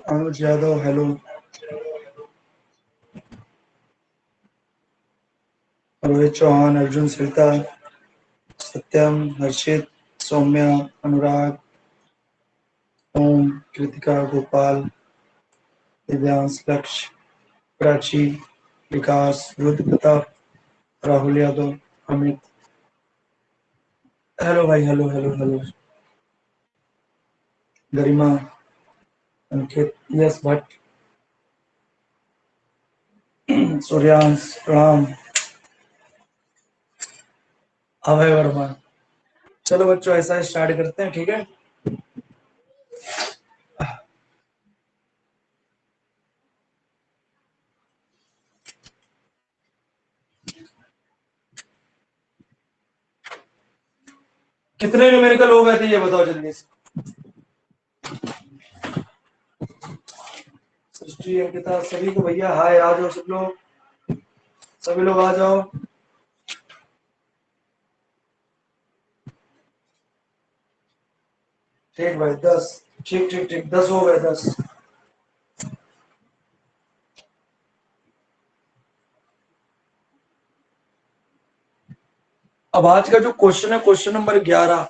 अनुज Yadav hello, Rohit Chauhan, Arjun सिरता, सत्यम, हर्षित, सौम्या, अनुराग, ओम, कृतिका, गोपाल, दिव्यांश, लक्ष्य, प्राची, विकास, Rudra Pratap, Rahul Yadav, Amit. Hello भाई, hello hello hello. गरिमा, अंकित, यश भट्ट, सूर्यांश, प्रणाम, अभय वर्मा। चलो बच्चों, ऐसा स्टार्ट करते हैं, ठीक है। कितने न्यूमेरिकल हो गए थे ये बताओ जल्दी से। सृष्टि, अंकिता, सभी को भैया हाय, आ जाओ सब लोग, सभी लोग आ जाओ। ठीक भाई, 10। ठीक ठीक ठीक, 10 हो गए, 10। अब आज का जो क्वेश्चन है, क्वेश्चन नंबर 11,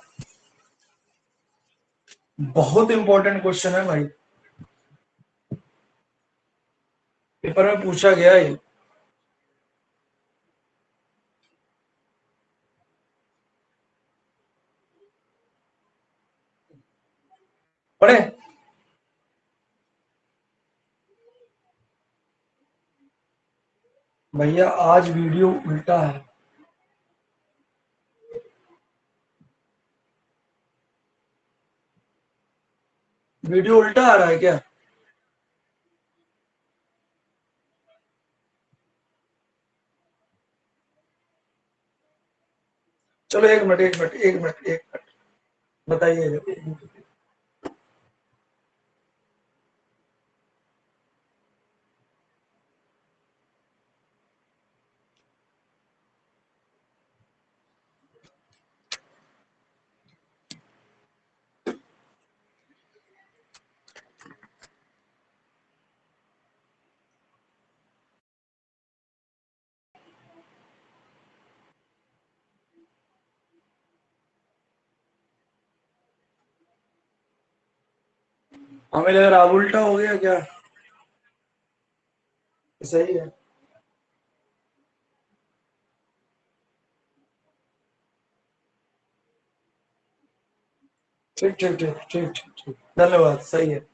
बहुत इंपॉर्टेंट क्वेश्चन है भाई, पेपर में पूछा गया है। पढ़े? भैया आज वीडियो उल्टा है। वीडियो उल्टा आ रहा है क्या? चलो एक मिनट, एक मिनट, एक मिनट, एक मिनट, बताइए। हमें लग रहा उल्टा हो गया क्या? सही है। ठीक ठीक ठीक ठीक ठीक ठीक, धन्यवाद, सही है।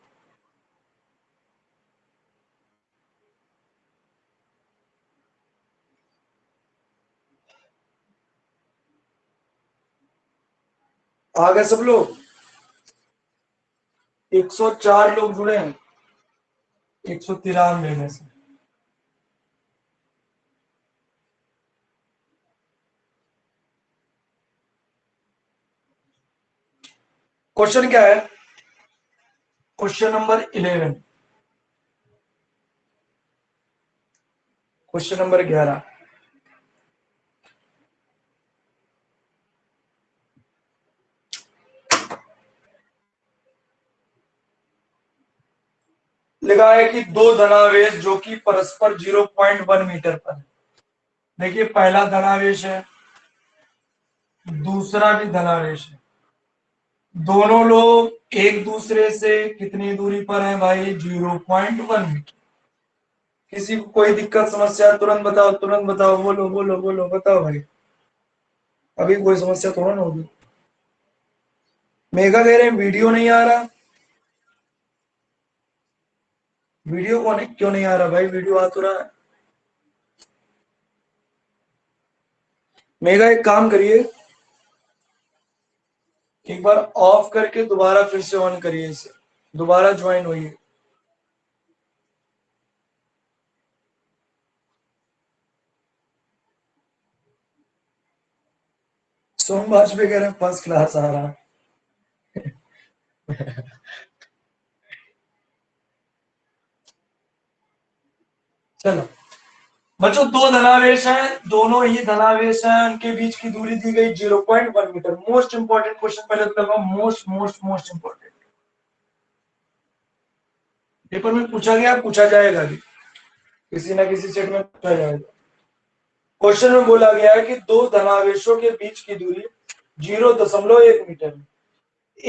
आ गए सब लोग? 104 लोग जुड़े हैं 193 में से। क्वेश्चन क्या है? Question number 11। Question number 11। लिखा है कि दो धनावेश जो कि परस्पर 0.1 मीटर पर है। देखिए, पहला धनावेश है, दूसरा भी धनावेश है। दोनों लोग एक दूसरे से कितनी दूरी पर हैं भाई? 0.1 मीटर। किसी को कोई दिक्कत समस्या तुरंत बताओ, तुरंत बताओ, बोलो बोलो बोलो, बताओ भाई। अभी कोई समस्या थोड़ा ना होगी। मेगा कह रहे हैं वीडियो नहीं आ रहा। वीडियो कौन है, क्यों नहीं आ रहा भाई? वीडियो आ तो रहा है। मेगा एक काम करिए, एक बार ऑफ करके दोबारा फिर से ऑन करिए इसे, दोबारा ज्वाइन होइए। सोम वाजपेयी कह रहे हैं फर्स्ट क्लास आ रहा। चलो बच्चों, दो धनावेश हैं, दोनों ही धनावेश हैं, उनके बीच की दूरी दी गई 0.1 मीटर। मोस्ट इंपॉर्टेंट क्वेश्चन पहले तो लगा, most most most important. Paper में पूछा गया, पूछा जाएगा भी, किसी ना किसी सेट में पूछा जाएगा। क्वेश्चन में बोला गया है कि दो धनावेशों के बीच की दूरी 0.1 मीटर है,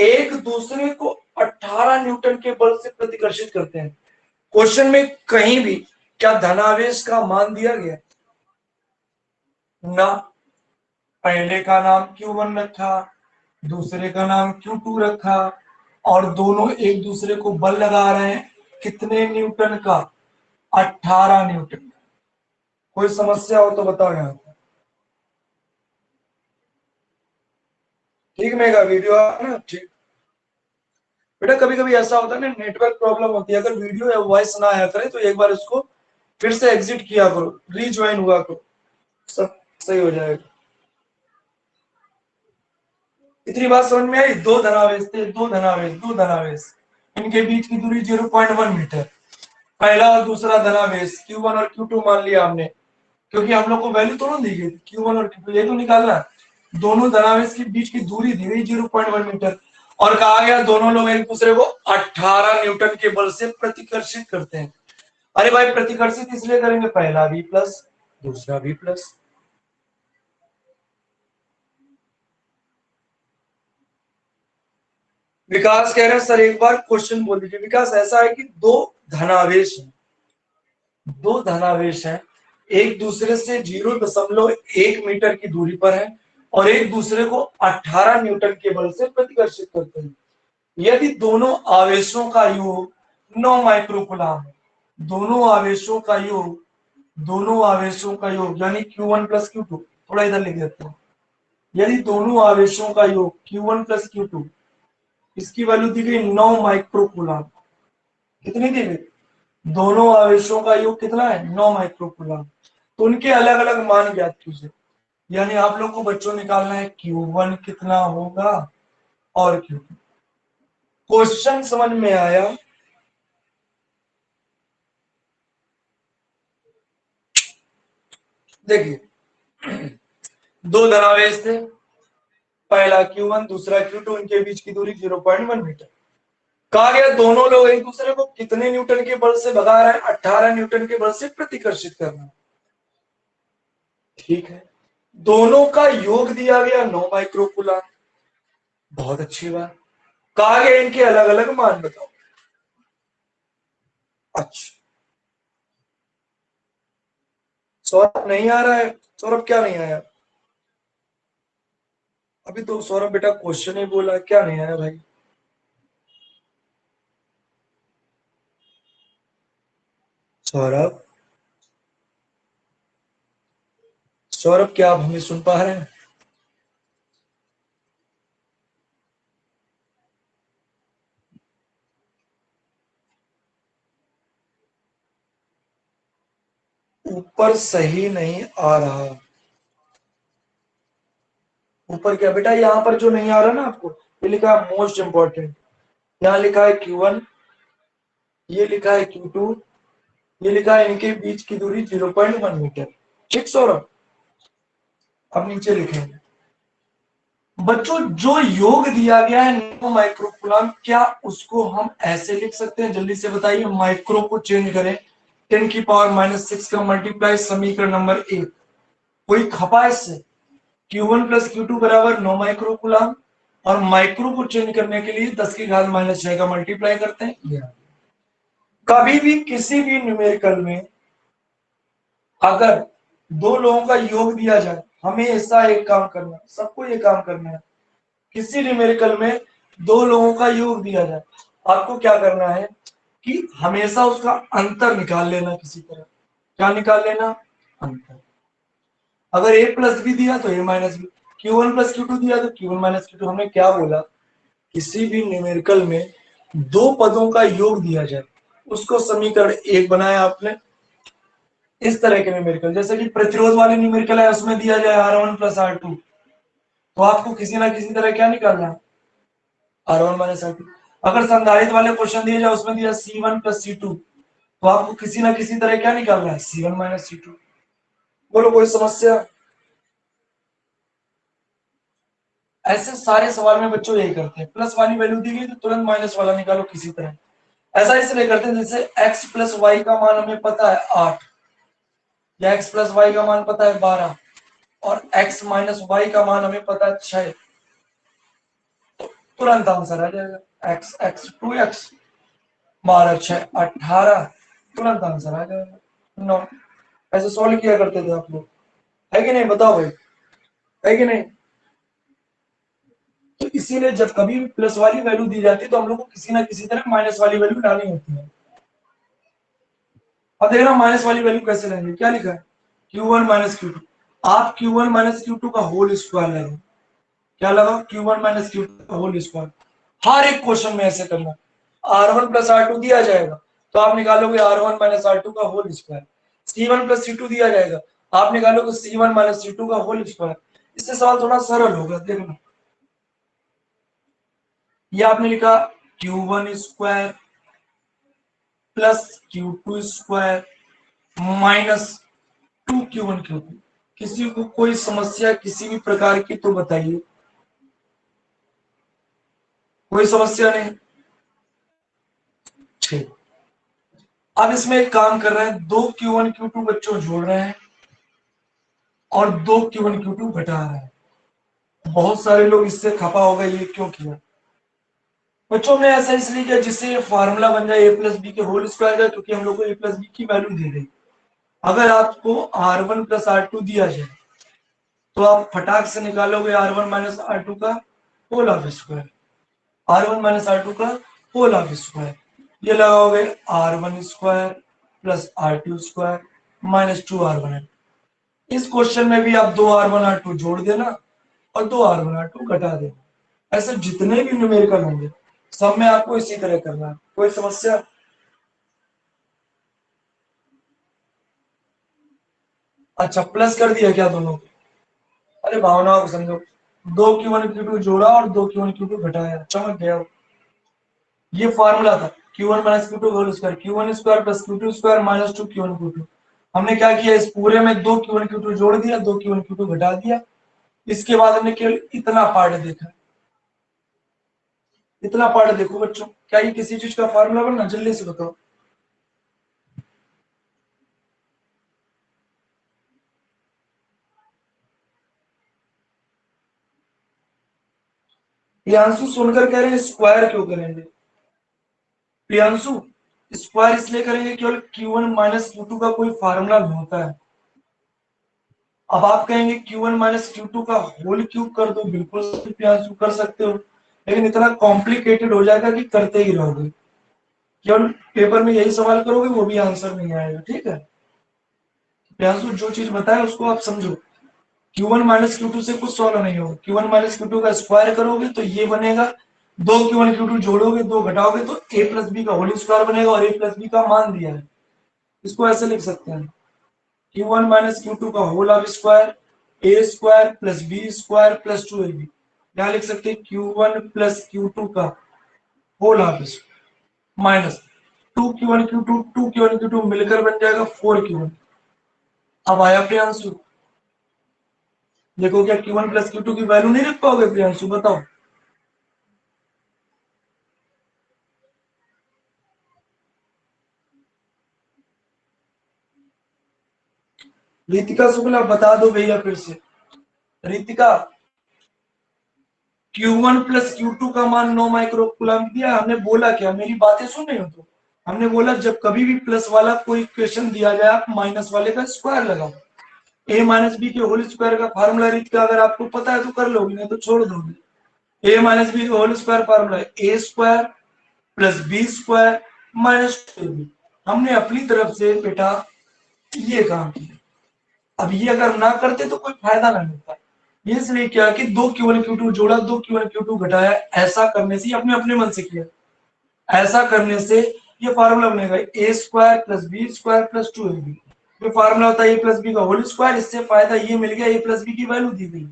एक दूसरे को 18 न्यूटन के बल से प्रतिकर्षित करते हैं। क्वेश्चन में कहीं भी क्या धनावेश का मान दिया गया? ना। पहले का नाम Q1 रखा, दूसरे का नाम Q2 रखा, और दोनों एक दूसरे को बल लगा रहे हैं, कितने न्यूटन का? 18 न्यूटन का। कोई समस्या हो तो बताओ यहाँ पे। ठीक मेगा, वीडियो आ ना? ठीक। बेटा कभी कभी ऐसा होता है ना, नेटवर्क प्रॉब्लम होती है, अगर वीडियो या वॉइस ना आया करे तो एक बार इसको फिर से एग्जिट किया करो, रीज्वाइन हुआ करो, सब सही हो जाएगा। इतनी बात समझ में आई? दो धनावेश थे, दो धनावेश, दो धनावेश, इनके बीच की दूरी 0.1 मीटर। पहला और दूसरा धनावेश Q1 और Q2 मान लिया हमने, क्योंकि हम लोग को वैल्यू तो ना दी गई Q1 और Q2, ये तो निकालना है। दोनों धनावेश के बीच की दूरी दी गई 0.1 मीटर, और कहा गया दोनों लोग एक दूसरे को 18 न्यूटन के बल से प्रतिकर्षित करते हैं। अरे भाई, प्रतिकर्षित इसलिए करेंगे, पहला भी प्लस दूसरा भी प्लस। विकास कह रहे हैं सर एक बार क्वेश्चन बोल दीजिए। विकास, ऐसा है कि धनावेश हैं दो धनावेश हैं, एक दूसरे से 0.1 मीटर की दूरी पर है, और एक दूसरे को 18 न्यूटन के बल से प्रतिकर्षित करते हैं। यदि दोनों आवेशों का योग 9 माइक्रोकुलाम है, दोनों आवेशों का योग, दोनों आवेशों का योग यानी Q1 प्लस Q2, थोड़ा इधर लिख देते हैं। यदि दोनों आवेशों का योग Q1 प्लस Q2, इसकी वैल्यू दी गई 9 माइक्रोकुलाम। कितनी दी गई? दोनों आवेशों का योग कितना है? 9 माइक्रोकुलाम। तो उनके अलग अलग मान ज्ञात कीजिए, यानी आप लोग को बच्चों निकालना है Q1 कितना होगा और Q2। क्वेश्चन समझ में आया? देखिए, दो धनावेश थे, पहला Q1 दूसरा Q2, इनके बीच की दूरी 0.1 मीटर। कहा गया दोनों लोग एक दूसरे को कितने न्यूटन के बल से भगा रहे हैं? 18 न्यूटन के बल से प्रतिकर्षित करना। ठीक है, दोनों का योग दिया गया 9 माइक्रोकुलाम। बहुत अच्छी बात। कहा गया इनके अलग अलग मान बताओ। अच्छा, सौरभ नहीं आ रहा है। सौरभ क्या नहीं आया? अभी तो सौरभ बेटा क्वेश्चन ही बोला, क्या नहीं आया भाई? सौरभ, सौरभ क्या आप हमें सुन पा रहे हैं? ऊपर सही नहीं आ रहा। ऊपर क्या बेटा, यहाँ पर जो नहीं आ रहा ना आपको, ये लिखा है मोस्ट इंपॉर्टेंट। यहाँ लिखा है Q1, ये लिखा है Q2, ये लिखा है इनके बीच की दूरी 0.1 मीटर। ठीक सौरभ, अब नीचे लिखेंगे बच्चों जो योग दिया गया है 9 माइक्रोकुलाम, क्या उसको हम ऐसे लिख सकते हैं? जल्दी से बताइए, माइक्रो को चेंज करें, 10⁻⁻6 का मल्टीप्लाई, समीकरण नंबर 1। कोई खपा इससे? Q1 प्लस Q2 बराबर 9 माइक्रोकुलाम, और माइक्रो को चेंज करने के लिए 10⁻⁻6 का मल्टीप्लाई करते हैं। कभी भी किसी भी न्यूमेरिकल में अगर दो लोगों का योग दिया जाए, हमें ऐसा एक काम करना है, सबको ये काम करना है। किसी न्यूमेरिकल में दो लोगों का योग दिया जाए, आपको क्या करना है कि हमेशा उसका अंतर निकाल लेना किसी तरह। क्या निकाल लेना? अंतर। अगर a प्लस बी दिया तो a minus B, Q1 plus Q2 दिया तो Q1 माइनस Q2। हमने क्या बोला? किसी भी न्यूमेरिकल में दो पदों का योग दिया जाए, उसको समीकरण एक बनाया आपने। इस तरह के न्यूमेरिकल, जैसे कि प्रतिरोध वाले न्यूमेरिकल है, उसमें दिया जाए R1 प्लस R2, तो आपको किसी ना किसी तरह क्या निकालना है? R1 minus R2। अगर संधारित्र वाले क्वेश्चन दिए जाए, उसमें दिया C1 प्लस C2, तो आपको किसी ना किसी तरह क्या निकालना है? C1 minus C2। बोलो कोई समस्या? ऐसे सारे सवाल में बच्चों यही करते हैं, प्लस वाली वैल्यू दी गई तो तुरंत माइनस वाला निकालो किसी तरह। ऐसा इसलिए करते हैं, जैसे x प्लस वाई का मान हमें पता है 8, या x प्लस वाई का मान पता है 12, और x माइनस वाई का मान हमें पता है 6, तुरंत आंसर आ जाएगा। x x 2x, 12 6 18, तुरंत आंसर आ जाएगा। 9। ऐसे सॉल्व किया करते थे आप लोग, है कि नहीं? बताओ भाई, है कि नहीं? तो इसीलिए जब कभी भी प्लस वाली वैल्यू दी जाती है तो हम लोग को किसी ना किसी तरह माइनस वाली वैल्यू डालनी होती है। अब देखना माइनस वाली वैल्यू कैसे लेंगे। क्या लिखा है? Q1 minus Q2। आप Q1 माइनस Q2 का होल स्क्वायर लगाओ। क्या लगाओ? Q1 माइनस Q2 का होल स्क्वायर। हर एक क्वेश्चन में ऐसे करना। R1 प्लस R2 दिया जाएगा तो आप निकालोगे R1 माइनस R2 का whole square. C1 plus C2 दिया जाएगा, आप निकालोगे C1 माइनस C2 का होल स्क्वायर। इससे सवाल थोड़ा सरल होगा। देखना, ये आपने लिखा Q1 square plus Q2 square minus 2Q1 Q2। किसी को कोई समस्या किसी भी प्रकार की तो बताइए। कोई समस्या नहीं? ठीक। अब इसमें एक काम कर रहे हैं, 2Q1 Q2 बच्चों जोड़ रहे हैं और 2Q1 Q2 घटा रहे हैं। बहुत सारे लोग इससे खपा हो गए, ये क्यों किया? बच्चों ने ऐसा इसलिए किया जिससे फार्मूला बन जाए a प्लस बी के होल स्क्वायर का, क्योंकि हम लोग को a प्लस बी की वैल्यू दी गई। अगर आपको R1 प्लस R2 दिया जाए तो आप फटाक से निकालोगे R1 माइनस R2 का whole of square, R1 minus R2 का होल ऑफ स्क्वायर। ये लगाओगे R1 square plus R2 square minus 2R1। इस क्वेश्चन में भी आप 2R1 R2 जोड़ देना और 2R1 R2 घटा देना। ऐसे जितने भी न्यूमेरिकल होंगे सब में आपको इसी तरह करना है। कोई समस्या? अच्छा, प्लस कर दिया क्या दोनों? अरे भावनाओं को समझो। 2Q1 Q2 जोड़ा और 2Q1 Q2 घटाया, चमक गया। ये फॉर्मूला था Q1 minus Q2 whole square, Q1 square plus Q2 square minus 2Q1 Q2। हमने क्या किया, इस पूरे में 2Q1 Q2 जोड़ दिया, 2Q1 Q2 घटा दिया। इसके बाद हमने केवल इतना पार्ट देखा। इतना पार्ट देखो बच्चों, क्या ये किसी चीज का फॉर्मूला बनना? जल्दी से बताओ। प्रियांशु सुनकर कह रहे हैं स्क्वायर क्यों करेंगे? प्रियांशु, स्क्वायर इसलिए करेंगे केवल Q1 माइनस Q2 का कोई फार्मूला भी होता है। अब आप कहेंगे Q1 माइनस Q2 का होल क्यूब कर दो, बिल्कुल कर सकते हो, लेकिन इतना कॉम्प्लिकेटेड हो जाएगा कि करते ही रहोगे, केवल पेपर में यही सवाल करोगे वो भी आंसर नहीं आएगा। ठीक है, प्रियांशु जो चीज बताया उसको आप समझो। Q1 माइनस Q2 से कुछ सॉल्व नहीं होगा, Q1 माइनस Q2 का स्क्वायर करोगे तो ये बनेगा, दो Q1 Q2 जोड़ोगे, दो घटाओगे तो a प्लस बी का होल स्क्वायर बनेगा, और a प्लस बी का मान दिया है, इसको ऐसे लिख सकते हैं Q1 माइनस Q2 का whole of square a square plus b square plus 2ab। यहाँ लिख सकते हैं Q1 प्लस Q2 का whole of minus 2Q1 Q2 मिलकर बन जाएगा 4Q1। अब आया प्रियांशु, देखो क्या Q1 प्लस Q2 की वैल्यू नहीं रख पाओगे प्रियांशु, बताओ। रितिका शुक्ला बता दो भैया फिर से। रितिका, Q1 प्लस Q2 का मान 9 माइक्रो कूलम दिया, हमने बोला क्या, मेरी बातें सुन रहे हो तो? हमने बोला जब कभी भी प्लस वाला कोई क्वेश्चन दिया जाए आप माइनस वाले का स्क्वायर लगाओ। ए माइनस बी के होल स्क्वायर का फार्मूला रितिका अगर आपको पता है तो कर लोगे, नहीं तो छोड़ दोगे। ए माइनस बी का होल स्क्वायर फार्मूला है A square plus B square minus 2b। हमने अपनी तरफ से बेटा ये काम किया, अब ये अगर ना करते तो कोई फायदा ना मिलता। ये इसलिए क्या कि दो Q1 Q2 जोड़ा, दो Q1 Q2 घटाया, ऐसा करने से अपने अपने मन से किया, ऐसा करने से ये फार्मूला बनेगा A square plus B square plus 2ab। ये फार्मूला होता है ए प्लस बी का होल स्क्वायर, इससे फायदा ये मिल गया ए प्लस बी की वैल्यू दी गई।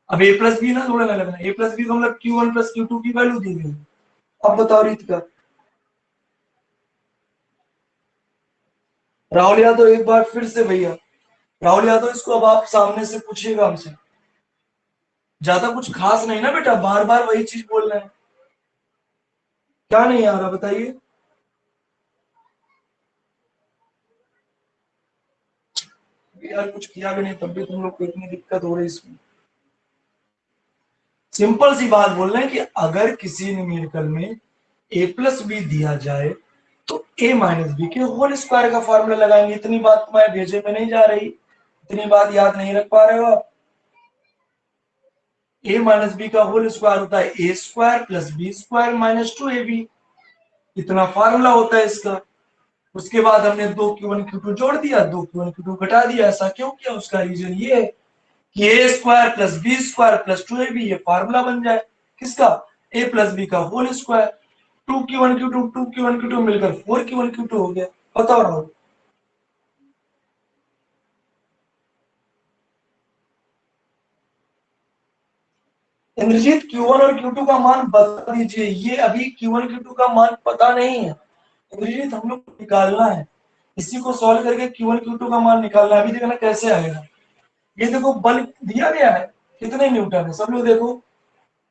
अब ए प्लस बी ना जोड़ना लगना, ए प्लस बी का मतलब Q1 प्लस Q2 की वैल्यू दी गई। अब बताओ रीत का। राहुल यादव एक बार फिर से भैया, राहुल यादव इसको अब आप सामने से पूछिएगा हमसे, ज्यादा कुछ खास नहीं ना बेटा, बार बार वही चीज बोल रहे हैं, क्या नहीं आ रहा बताइए। यार कुछ किया भी नहीं तब भी तुम लोग को इतनी दिक्कत हो रही है इसमें। सिंपल सी बात बोल रहे हैं कि अगर किसी न्यूमेरिकल में ए प्लस बी दिया जाए तो ए माइनस बी के होल स्क्वायर का फॉर्मूला लगाएंगे, इतनी बात तुम्हारे भेजे में नहीं जा रही, इतनी बात याद नहीं रख पा रहे हो आप। ए माइनस बी का होल स्क्वायर होता है A square plus B square minus 2ab, इतना फार्मूला होता है इसका। उसके बाद हमने दो Q1 Q2 जोड़ दिया, दो Q1 Q2 घटा दिया, ऐसा क्यों किया, उसका रीजन ये है कि A square plus B square plus 2ab ये फार्मूला बन जाए किसका, ए प्लस बी का होल स्क्वायर। 2Q1 Q2 मिलकर 4Q1 Q2 हो गया। बताओ राहुल। इंद्रजीत Q1 और Q2 का मान बता दीजिए, ये अभी Q1 Q2 का मान पता नहीं है इंद्रजीत, हम लोग को निकालना है, इसी को सॉल्व करके Q1 Q2 का मान निकालना है। अभी देखना कैसे आएगा। ये देखो बल दिया गया है, कितने न्यूटन है, सब लोग देखो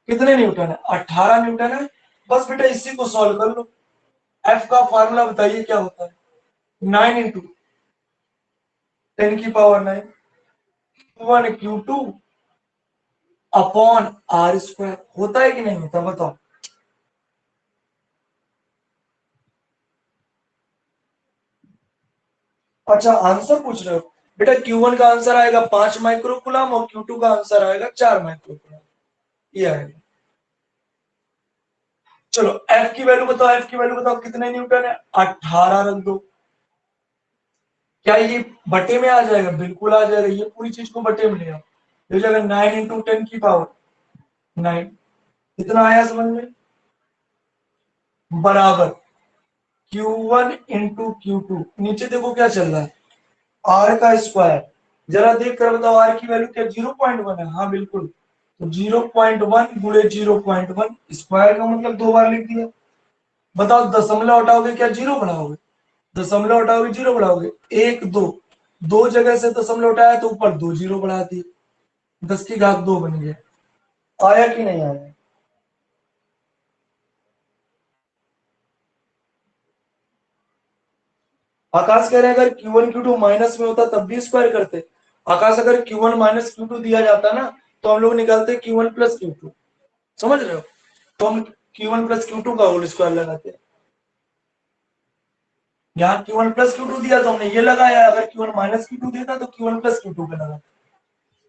कितने न्यूटन है, 18 न्यूटन है। बस बेटा इसी को सॉल्व कर लो। एफ का फार्मूला बताइए क्या होता है, 9 × 10⁻⁹ Q1 Q2 upon are square, होता है कि नहीं होता बताओ। अच्छा आंसर पूछ रहे हो बेटा, Q1 का आंसर आएगा 5 माइक्रो कूलम और Q2 का आंसर आएगा 4 माइक्रो कूलम, ये आएगा। चलो एफ की वैल्यू बताओ, एफ की वैल्यू बताओ कितने न्यूटन है, 18 रख दो। क्या ये बटे में आ जाएगा, बिल्कुल आ जाएगा, ये पूरी चीज को बटे में ले आओ, हो जाएगा 9 × 10⁻⁹ कितना आया समझ में, बराबर Q1 × Q2। नीचे देखो क्या चल रहा है, आर का स्क्वायर, जरा देख कर बताओ आर की वैल्यू क्या 0.1 है, हाँ बिल्कुल, तो 0.1 गुणे 0.1 स्क्वायर का मतलब 2 बार लिख दिया। बताओ दशमलव हटाओगे क्या जीरो बढ़ाओगे, दशमलव हटाओगे जीरो बढ़ाओगे, एक दो, दो जगह से दशमलव हटाया तो ऊपर दो जीरो बढ़ा दिए, 10⁻2 बन गया। आया कि नहीं आया। आकाश कह रहे हैं अगर Q1 Q2 माइनस में होता तब भी स्क्वायर करते। आकाश अगर Q1 माइनस Q2 दिया जाता ना तो हम लोग निकालते Q1 प्लस Q2, समझ रहे हो, तो हम Q1 प्लस Q2 का होल स्क्वायर लगाते। यहाँ Q1 प्लस Q2 दिया तो हमने ये लगाया, अगर Q1 माइनस Q2 देता तो Q1 प्लस Q2 का लगा।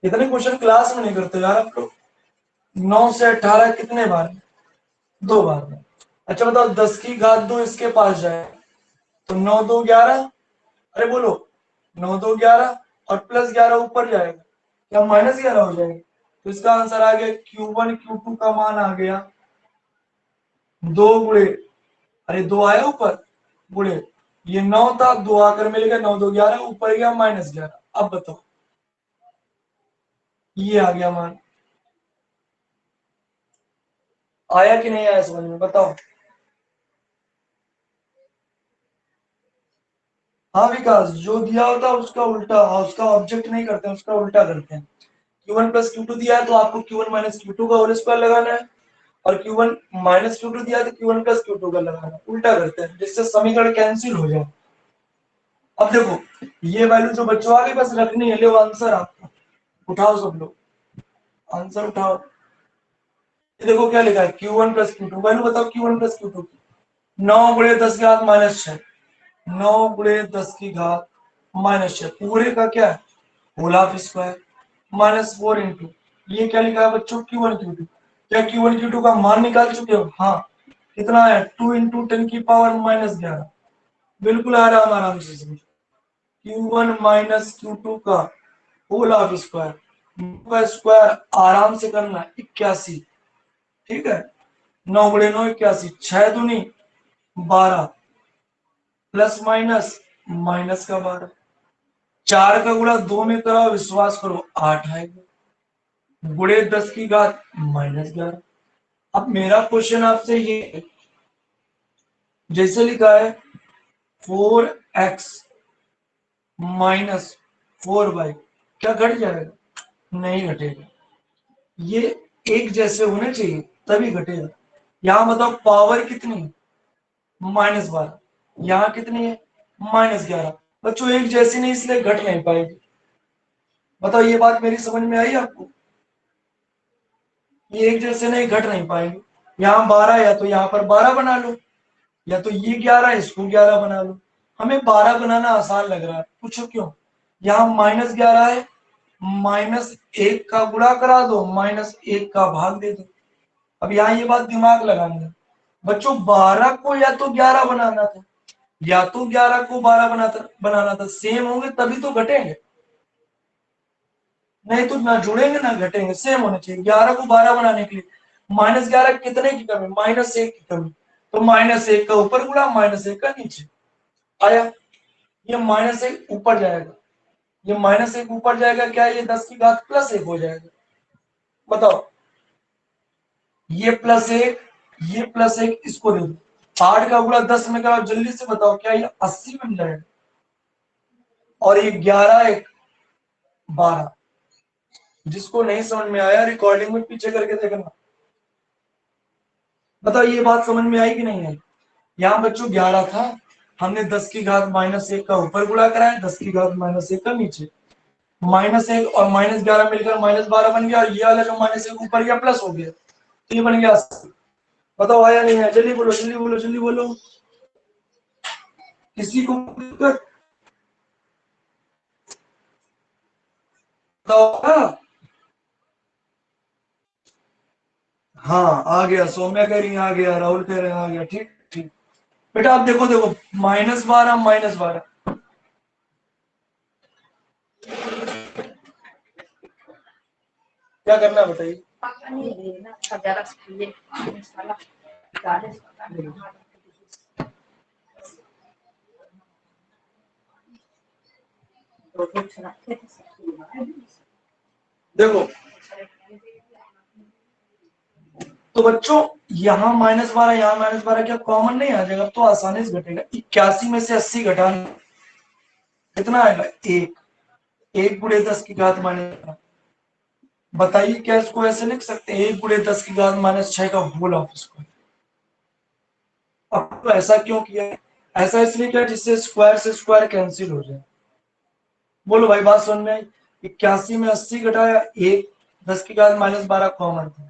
इतने क्वेश्चन क्लास में नहीं करते यार आप लोग। 9 से 18 कितने बार? 2 बार में। अच्छा बताओ 10 की घात 2 इसके पास जाए तो 9 2 11, अरे बोलो 9 2 11 और प्लस 11 ऊपर जाएगा, क्या माइनस 11 हो जाएगा? तो इसका आंसर आ गया Q1 Q2 का मान आ गया 2 गुणे, अरे 2 आया ऊपर गुणे, ये 9 था 2 आकर मिल गया 9 2 11, ऊपर गया -11। अब बताओ ये आ गया मान, आया कि नहीं आया समझ में बताओ? हाँ विकास, जो दिया होता है उसका उल्टा, उसका ऑब्जेक्ट नहीं करते हैं, उसका उल्टा करते हैं। Q1 प्लस Q2 दिया है तो आपको Q1 माइनस Q2 का होल स्क्वायर लगाना है, और Q1 माइनस Q2 दिया है तो Q1 प्लस Q2 का लगाना है, उल्टा करते हैं जिससे समीकरण कैंसिल हो जाए। अब देखो ये वैल्यू जो बच्चों आगे बस रखनी है, ले आंसर आपका उठाओ सब लोग, आंसर उठाओ। ये देखो क्या लिखा है Q1 प्लस Q2, वैल्यू बताओ Q1 प्लस Q2 की। 9 गुणे 10 की घात -6, 9 गुणे 10 की घात -6 पूरे का क्या है होल हाफ स्क्वायर, -4 इंटू ये क्या लिखा है बच्चों Q1 Q2। क्या Q1 Q2 का मान निकाल चुके हो? हाँ, कितना है 2 इंटू 10 की पावर -11, बिल्कुल आराम आराम से समझो। Q1 माइनस Q2 का होल हाफ स्क्वायर का स्क्वायर आराम से करना 81, ठीक है। 9 गुणे 9 81, 6 दूनी 12, प्लस माइनस माइनस का 12, 4 का गुणा 2 में कराओ विश्वास करो 8 आएगा, गुणे 10 की घात -11। अब मेरा क्वेश्चन आपसे ये है, जैसे लिखा है 4x माइनस 4y, क्या घट जाएगा? नहीं घटेगा, ये एक जैसे होने चाहिए तभी घटेगा। यहां बताओ पावर कितनी है? -12, यहाँ कितनी है? -11। बच्चों एक जैसी नहीं इसलिए घट नहीं पाएगी। बताओ ये बात मेरी समझ में आई आपको? ये एक जैसे नहीं घट नहीं पाएंगे। यहाँ 12 या तो यहाँ पर 12 बना लो, या तो ये 11 इसको 11 बना लो। हमें 12 बनाना आसान लग रहा है, पूछो क्यों? यहाँ -11 है, -1 का गुणा करा दो, -1 का भाग दे दो। अब यहाँ ये बात दिमाग लगानी है बच्चों, 12 को या तो 11 बनाना था, या तो 11 को 12 बनाना था, सेम होंगे तभी तो घटेंगे, नहीं तो ना जुड़ेंगे ना घटेंगे, सेम होने चाहिए। 11 को 12 बनाने के लिए -11 कितने की कमी? -1 की कमी, तो -1 का ऊपर गुणा -1 का नीचे आया, ये -1 ऊपर जाएगा, ये -1 ऊपर जाएगा, क्या ये 10 की घात +1 हो जाएगा? बताओ ये +1, ये +1 इसको दे दो, 8 का गुणा 10 में कराओ, जल्दी से बताओ क्या ये 80 बन जाएगा? और ये 11 1 12। जिसको नहीं समझ में आया रिकॉर्डिंग में पीछे करके देखना। बताओ ये बात समझ में आई कि नहीं आई? यहाँ बच्चों 11 था, हमने 10 की घात -1 का ऊपर गुणा कराया, 10 की घात -1 का नीचे, -1 और -11 मिलकर -12 बन गया, और ये वाला जो -1 ऊपर गया प्लस हो गया, तो ये बन गया 80। बताओ आया नहीं है? जल्दी बोलो जल्दी बोलो जल्दी बोलो, किसी को दिक्कत? बताओ हाँ? हाँ आ गया, सौम्या कह रही है आ गया, राहुल कह रहे हैं आ गया, ठीक ठीक। बेटा आप देखो देखो -12 -12, क्या करना है बताइए? देखो तो बच्चों यहाँ -12 यहाँ -12 क्या कॉमन नहीं आ जाएगा? तो आसानी से घटेगा, 81 में से 80 घटाना कितना आएगा? 1, 1 गुणे 10 की घात -12। बताइए क्या इसको ऐसे लिख सकते हैं 1 गुणे 10 की घात -6 का होल ऑफ स्क्वायर? अब तो ऐसा क्यों किया? ऐसा इसलिए किया जिससे स्क्वायर से स्क्वायर कैंसिल हो जाए। बोलो भाई बात समझ में आई? 81 में 80 घटाया 1, 10 की घात -12 कॉमन था,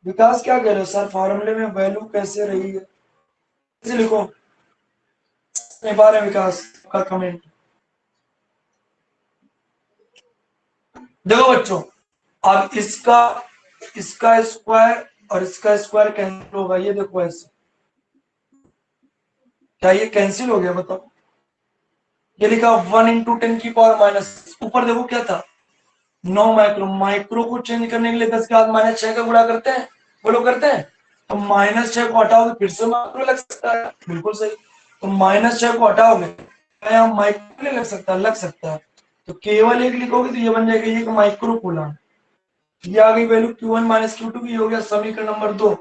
विकास क्या कह रहे हो सर, फॉर्मूले में वैल्यू कैसे रही है, कैसे लिखो, नहीं पा रहे विकास का कमेंट। देखो बच्चों, अब इसका इसका स्क्वायर और इसका स्क्वायर कैंसिल होगा, ये देखो ऐसे, क्या ये कैंसिल हो गया बताओ। ये लिखा 1 × 10⁻⁻, ऊपर देखो क्या था, 9 माइक्रो, माइक्रो को चेंज करने के लिए 10 के बाद -6 का गुणा करते हैं, वो लोग करते हैं, तो -6 को हटाओगे फिर से माइक्रो लग सकता है, बिल्कुल सही। तो -6 को हटाओगे, यहाँ माइक्रो नहीं लग सकता, लग सकता है, तो केवल एक लिखोगे तो ये बन जाएगा, ये माइक्रो कूलम। ये आ गई वैल्यू Q1 - Q2 की, हो गया समीकरण नंबर 2।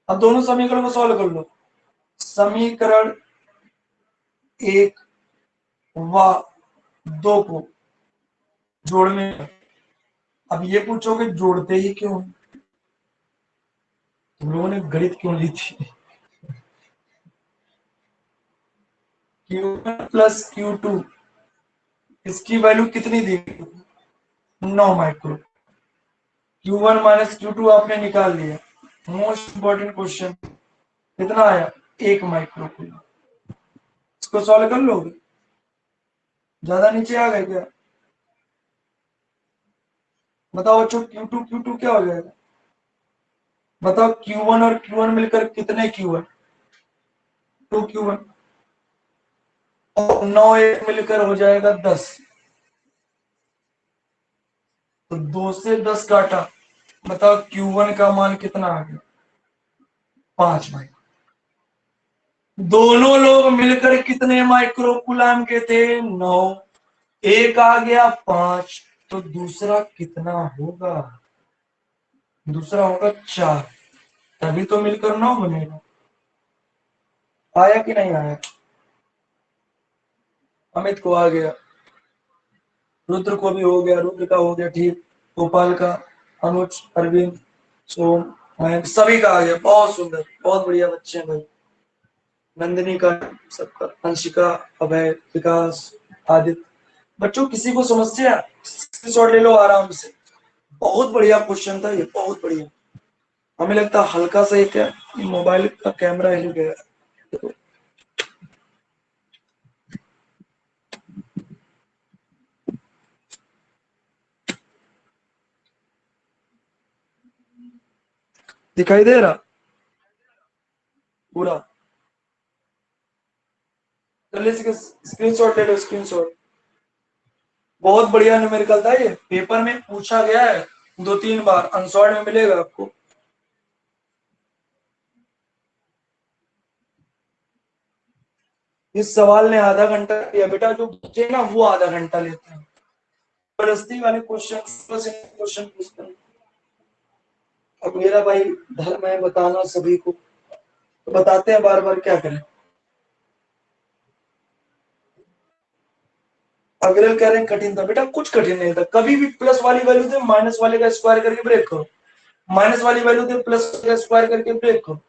अब दोनों समीकरण को सॉल्व कर लो। समीकरण 1 व 2 को जोड़ने, अब ये पूछोगे जोड़ते ही क्यों, तुम लोगों ने गणित क्यों ली थी। Q1 + Q2, इसकी वैल्यू कितनी दी, 9 माइक्रो। Q1 - Q2 आपने निकाल लिया, मोस्ट इंपॉर्टेंट क्वेश्चन, कितना आया, 1 माइक्रो कूलम। इसको सॉल्व कर लोगे, ज्यादा नीचे आ गए क्या, बताओ बच्चों, Q2 क्या हो जाएगा, बताओ Q1 और Q1 मिलकर कितने Q1, 2 Q1, और 9 1 मिलकर हो जाएगा 10, तो 2 से 10 काटा, बताओ Q1 का मान कितना आ गया, 5 माइक्रो। दोनों लोग मिलकर कितने माइक्रो कूलम के थे, 9, एक आ गया 5, तो दूसरा कितना होगा, दूसरा होगा 4, तभी तो मिलकर 9 बनेगा। आया कि नहीं आया, अमित को आ गया, रुद्र को भी हो गया, रुद्र का हो गया ठीक, गोपाल का, अनुज, अरविंद, सोम, मयंक, सभी का आ गया, बहुत सुंदर, बहुत बढ़िया बच्चे हैं भाई, नंदिनी का, सबका, अंशिका, अभय, विकास, आदित्य। बच्चों किसी को समस्या, स्क्रीनशॉट ले लो आराम से, बहुत बढ़िया क्वेश्चन था ये, बहुत बढ़िया। हमें लगता है हल्का सा, क्या मोबाइल का कैमरा हिल गया, दिखाई दे रहा पूरा, जल्दी से स्क्रीनशॉट ले लो, स्क्रीनशॉट। बहुत बढ़िया न्यूमेरिकल था ये, पेपर में पूछा गया है 2 3 बार, अनसॉल्व में मिलेगा आपको। इस सवाल ने आधा घंटा लिया बेटा, जो बच्चे ना वो आधा घंटा लेते हैं, जबरदस्ती वाले क्वेश्चन, क्वेश्चन पूछते हैं। अब मेरा भाई धर्म है बताना सभी को, तो बताते हैं बार बार, क्या करें। अग्रल कह रहे हैं कठिन था, बेटा कुछ कठिन नहीं था, कभी भी प्लस वाली वैल्यू थे माइनस वाले का स्क्वायर करके ब्रेक करो, माइनस वाली वैल्यू थे प्लस का स्क्वायर करके ब्रेक करो,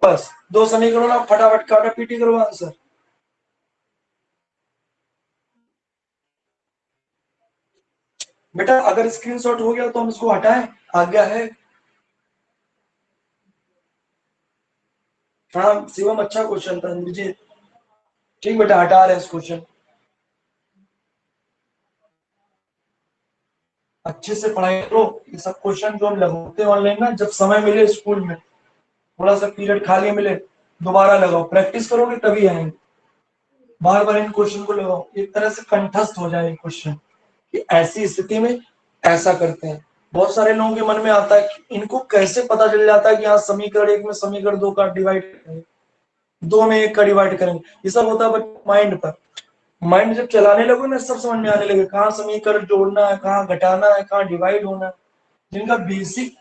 बस 2 समीकरण ना फटाफट काटा पीटी करो, आंसर। बेटा अगर स्क्रीनशॉट हो गया तो हम इसको हटाएं, आज्ञा है। हाँ शिवम, अच्छा क्वेश्चन था इंद्रजीत, ठीक बेटा हटा रहे हैं इस क्वेश्चन, अच्छे से पढ़ाई करो। ये सब क्वेश्चन जो हम लगाते हैं ऑनलाइन ना, जब समय मिले स्कूल में, थोड़ा सा पीरियड खाली मिले, दोबारा लगाओ, प्रैक्टिस करोगे तभी आएंगे, बार बार इन क्वेश्चन को लगाओ, एक तरह से कंठस्थ हो जाए क्वेश्चन, कि ऐसी स्थिति में ऐसा करते हैं। बहुत सारे लोगों के मन में आता है कि इनको कैसे पता चल जाता है कि हाँ समीकरण 1 में समीकरण 2 का डिवाइड करेंगे, 2 में 1 का डिवाइड करेंगे, ये सब होता है माइंड पर। माइंड जब चलाने लगो ना, सब समझ में आने लगे, कहाँ समीकरण जोड़ना है, कहाँ घटाना है, कहाँ डिवाइड होना है। जिनका बेसिक,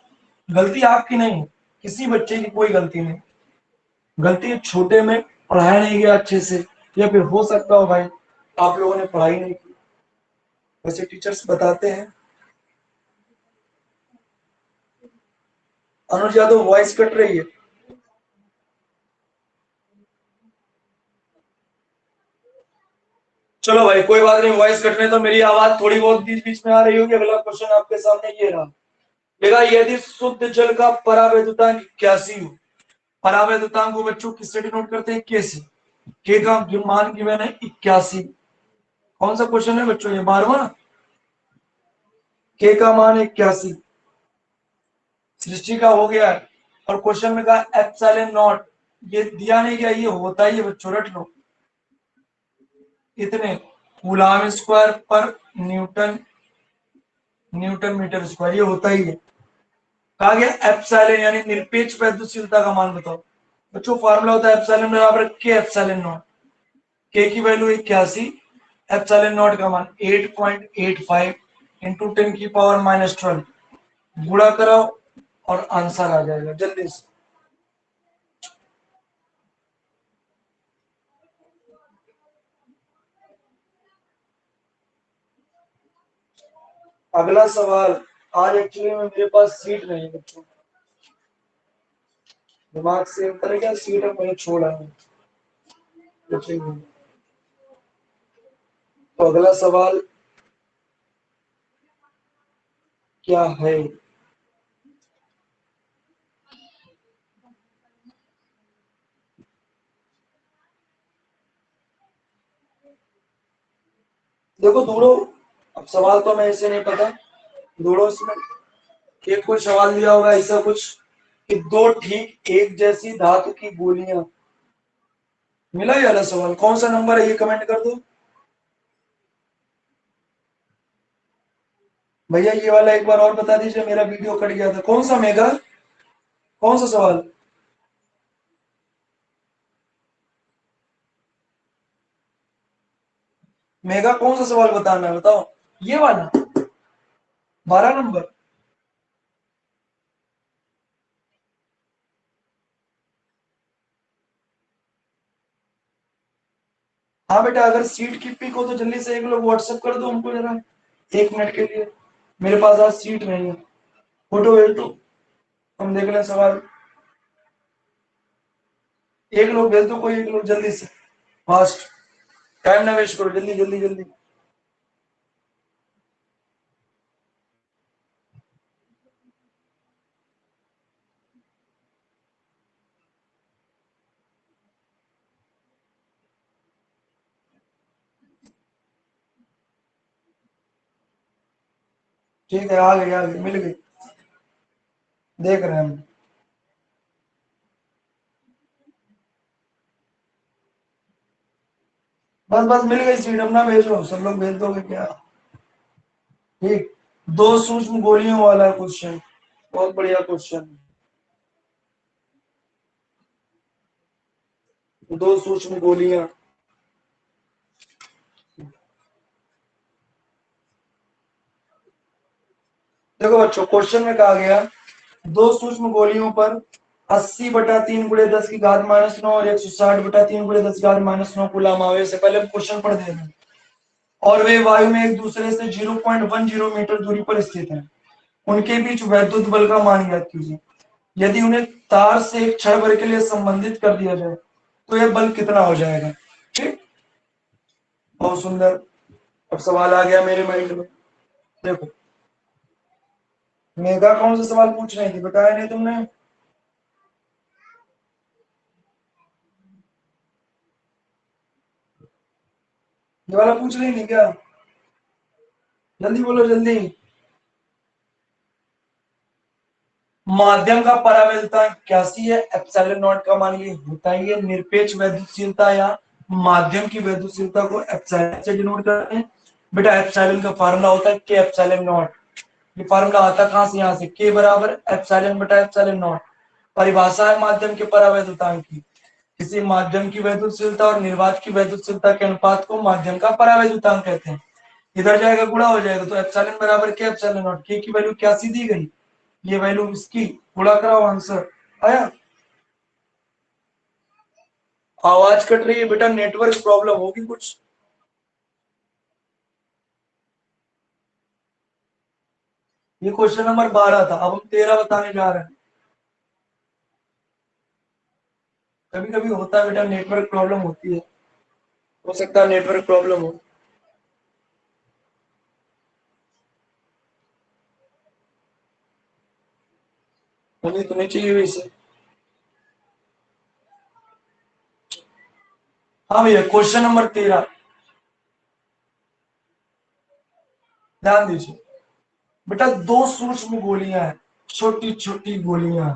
गलती आपकी नहीं है, किसी बच्चे की कोई गलती नहीं, गलती छोटे में पढ़ाया नहीं गया अच्छे से, या फिर हो सकता हो भाई आप लोगों ने पढ़ाई नहीं की, वैसे टीचर्स बताते हैं। अनुज यादव वॉइस कट रही है, चलो भाई कोई बात नहीं, वॉइस कटने तो मेरी आवाज थोड़ी बहुत बीच बीच में आ रही होगी। अगला क्वेश्चन आपके सामने ये रहा। देखा, यदि शुद्ध जल का परावैद्युतांक 81 हो। परावैद्युतांक को बच्चों किससे डिनोट करते हैं? के से। के का मान गिवन है 81। कौन सा क्वेश्चन है बच्चों? ये 12वां। के का मान 81 सृष्टि का हो गया है। और क्वेश्चन में कहा एप्सिलॉन नॉट, ये दिया नहीं गया, ये होता ही है बच्चों, रट लो। इतने कूलाम स्क्वायर पर न्यूटन, न्यूटन मीटर स्क्वायर, ये होता ही है। कहा गया एप्सिलॉन यानी निरपेक्ष वैद्युतशीलता का मान बताओ। बच्चों फॉर्मूला होता है एप्सिलॉन बराबर के एप्सिलॉन नॉट। के की वैल्यू 81, एप्सिलॉन नॉट का मान 8.85 इंटू 10 की पावर -12। गुणा कराओ और आंसर आ जाएगा जल्दी से। अगला सवाल। आज एक्चुअली में मेरे पास सीट नहीं है बच्चों, दिमाग से उतर गया, सीट अब मैंने छोड़ा है। तो अगला सवाल क्या है? देखो दोनों, अब सवाल तो मैं ऐसे नहीं पता, दोनों इसमें एक कोई सवाल दिया होगा ऐसा कुछ कि दो ठीक एक जैसी धातु की गोलियां। मिला ये वाला सवाल? कौन सा नंबर है ये कमेंट कर दो भैया। ये वाला एक बार और बता दीजिए, मेरा वीडियो कट गया था। कौन सा मेगा? कौन सा सवाल? मेगा कौन सा सवाल बताना है बताओ? ये वाला 12 नंबर। हाँ बेटा, अगर सीट की पिक हो तो जल्दी से एक लोग व्हाट्सएप कर दो हमको जरा, 1 मिनट के लिए। मेरे पास आज सीट नहीं है, फोटो भेज दो, हम देख लें सवाल। एक लोग भेज दो, कोई एक लोग जल्दी से, फास्ट। टाइम ना वेस्ट करो, जल्दी जल्दी जल्दी। ठीक है, आ गई मिल गई, देख रहे हैं हम। बस बस मिल गई सीट, अपना भेजो, सब लोग भेज दोगे क्या? ठीक। दो सूक्ष्म गोलियों वाला क्वेश्चन, बहुत बढ़िया क्वेश्चन। दो सूक्ष्म गोलियां। देखो बच्चों, क्वेश्चन में कहा गया दो सूक्ष्म गोलियों पर 80/3 × 10 की घात -9 और 160/3 × 10 की घात -9 कूलम आवेश है। पहले क्वेश्चन पढ़ देना। और वे वायु में एक दूसरे से 0.10 मीटर दूरी पर स्थित हैं। उनके बीच वैद्युत बल का मान ज्ञात कीजिए। यदि उन्हें तार से एक क्षण भर के लिए संबंधित कर दिया जाए तो यह बल कितना हो जाएगा? ठीक, बहुत सुंदर। अब सवाल आ गया मेरे माइंड में। देखो, मेगा कौन सा सवाल पूछ रही थी, बताया नहीं तुमने? ये वाला पूछ रही थी क्या? जल्दी बोलो जल्दी। माध्यम का परावैद्युतांक 81 है, एप्सिलॉन नॉट का मान ये होता ही है। निरपेक्ष वैद्युतशीलता या माध्यम की वैद्युतशीलता को एप्सिलॉन से डिनोट करते हैं। बेटा एप्सिलॉन का फार्मूला होता है के एप्सिलॉन नॉट। ये फार्मूला आता कहां से? यहाँ से, के बराबर एप्सिलॉन बटा एप्सिलॉन नॉट। परिभाषा है माध्यम के परावैद्युतांक की। किसी माध्यम की वैद्युतशीलता और निर्वात की वैद्युतशीलता के अनुपात को माध्यम का परावैद्युतांक कहते हैं। इधर जाएगा गुणा हो जाएगा, तो एप्सिलॉन बराबर के एप्सिलॉन नॉट। के की वैल्यू 81 दी गई, ये वैल्यू इसकी, गुणा कराओ, आंसर आया। आवाज कट रही है बेटा, नेटवर्क प्रॉब्लम होगी कुछ। ये क्वेश्चन नंबर 12 था, अब हम 13 बताने जा रहे हैं। कभी कभी होता है बेटा, नेटवर्क प्रॉब्लम होती है, हो सकता है नेटवर्क प्रॉब्लम हो। होनी तो नहीं चाहिए वैसे। हाँ भैया, क्वेश्चन नंबर 13 ध्यान दीजिए। बेटा दो सूक्ष्म गोलियां हैं, छोटी छोटी गोलियां।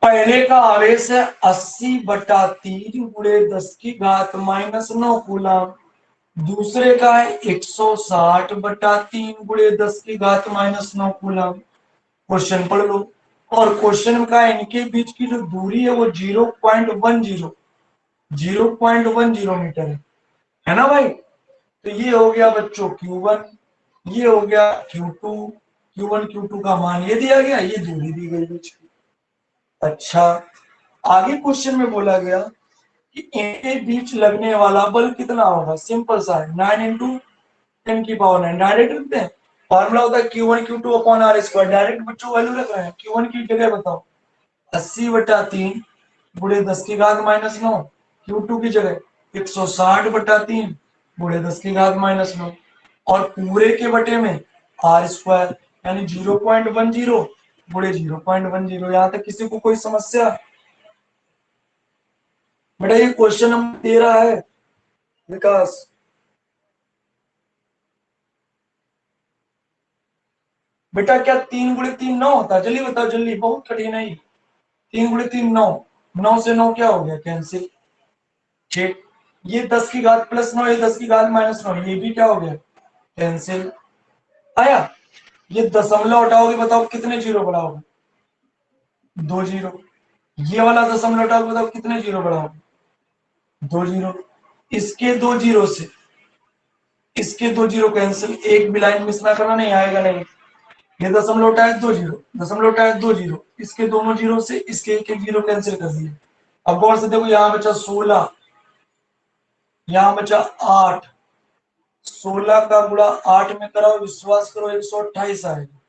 पहले का आवेश है 80/3 गुणे 10⁻⁻⁹ दूसरे का है 160/3 गुणे 10⁻⁻⁹ क्वेश्चन पढ़ लो। और क्वेश्चन में कहा है इनके बीच की जो दूरी है वो 0.10 मीटर है ना भाई। तो ये हो गया बच्चों Q1, ये हो गया Q2। Q1 Q2 का मान ये दिया गया, ये दूरी दी गई बीच की। अच्छा, आगे क्वेश्चन में बोला गया कि इनके बीच लगने वाला बल कितना होगा। सिंपल सा है, 9 × 10⁻⁹ डायरेक्ट रखते हैं। फॉर्मूला होता है Q1 Q2 upon R square. Direct बच्चों वैल्यू रख रहे हैं। Q1 की जगह बताओ 80/3 गुणे 10⁻⁻⁹। Q2 की जगह 160/3 गुणे 10⁻⁻⁹। और पूरे के बटे में R स्क्वायर, यानी 0.10 गुणे 0.10। यहां तक किसी को कोई समस्या। बेटा ये क्वेश्चन नंबर 13 है विकास। बेटा क्या 3 × 3 9 होता है? जल्दी बताओ जल्दी, बहुत कठिन है। 3 × 3 9, 9 से 9 क्या हो गया? कैंसिल। ठीक। ये 10⁻+9, ये 10⁻−9, ये भी क्या हो गया? कैंसिल। आया। ये दशमलव हटाओगे, बताओ कितने जीरो बढ़ाओगे? 2 जीरो। ये वाला दशमलव हटाओगे, बताओ कितने जीरो बढ़ाओगे? 2 जीरो। इसके 2 जीरो से इसके 2 जीरो कैंसिल। एक भी लाइन मिस ना करना, नहीं आएगा नहीं। ये दशमलव उठाए 2 जीरो, दशमलव उठाए 2 जीरो, इसके दोनों जीरो से इसके एक एक जीरो कैंसिल कर दिए। अब गौर से देखो, यहाँ बचा 16, यहाँ बचा 8। 16 का गुणा 8 में कराओ, विश्वास करो 128 आएगा।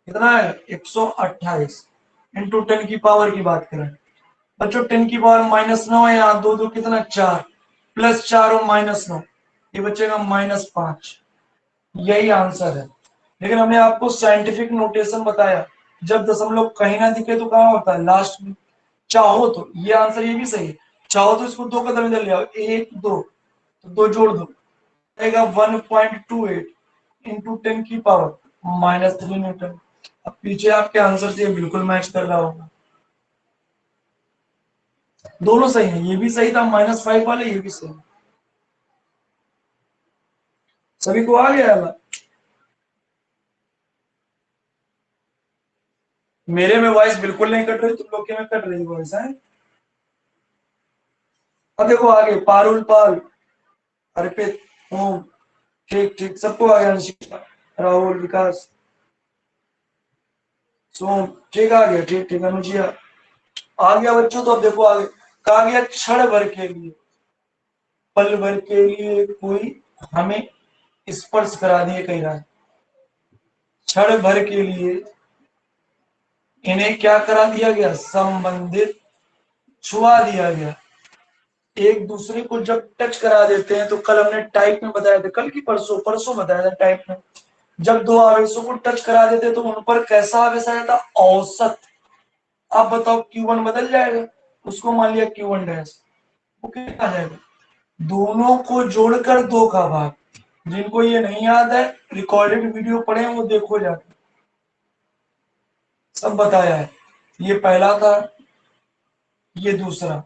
कितना है? 128 इंटू 10 की पावर की बात करें बच्चों, 10 की पावर -9 है। यहाँ दो दो कितना? 4, +4 और -9, ये बचेगा -5। यही आंसर है। लेकिन हमने आपको साइंटिफिक नोटेशन बताया, जब दशमलव कहीं ना दिखे तो कहाँ होता है? लास्ट में। चाहो तो ये आंसर ये भी सही है, चाहो तो इसको 2 कदम इधर ले आओ, 1 2, तो 2 जोड़ दो, आएगा 1.28 इंटू 10 की पावर -3 न्यूटन। अब पीछे आपके आंसर से बिल्कुल मैच कर रहा होगा। दोनों सही है, ये भी सही था -5 वाले, ये भी सही। सभी को आ गया है? मेरे में वॉइस बिल्कुल नहीं कट रही, तुम लोग के में कट रही वॉइस है। अब देखो आगे, पारुल पाल, अर्पित, ओम, ठीक ठीक सबको आ गया। निशिका, राहुल, विकास, सोम, ठीक आ गया। ठीक ठीक अनुजिया आ गया बच्चों। तो अब देखो आगे, कहा गया क्षण भर के लिए, पल भर के लिए कोई हमें स्पर्श करा दिए कह रहा है। क्षण भर के लिए इन्हें क्या करा दिया गया? संबंधित, छुआ दिया गया। एक दूसरे को जब टच करा देते हैं, तो कल हमने टाइप में बताया था, कल की परसों परसों बताया था टाइप में, जब दो आवेशों को टच करा देते हैं तो उन पर कैसा आवेश आ जाता? औसत। अब बताओ Q1 बदल जाएगा, उसको मान लिया Q1 डैश, वो कितना आ जाएगा? दोनों को जोड़कर 2 का भाग। जिनको ये नहीं याद है, रिकॉर्डेड वीडियो पढ़े वो देखो जाके, सब बताया है। ये पहला था, ये दूसरा,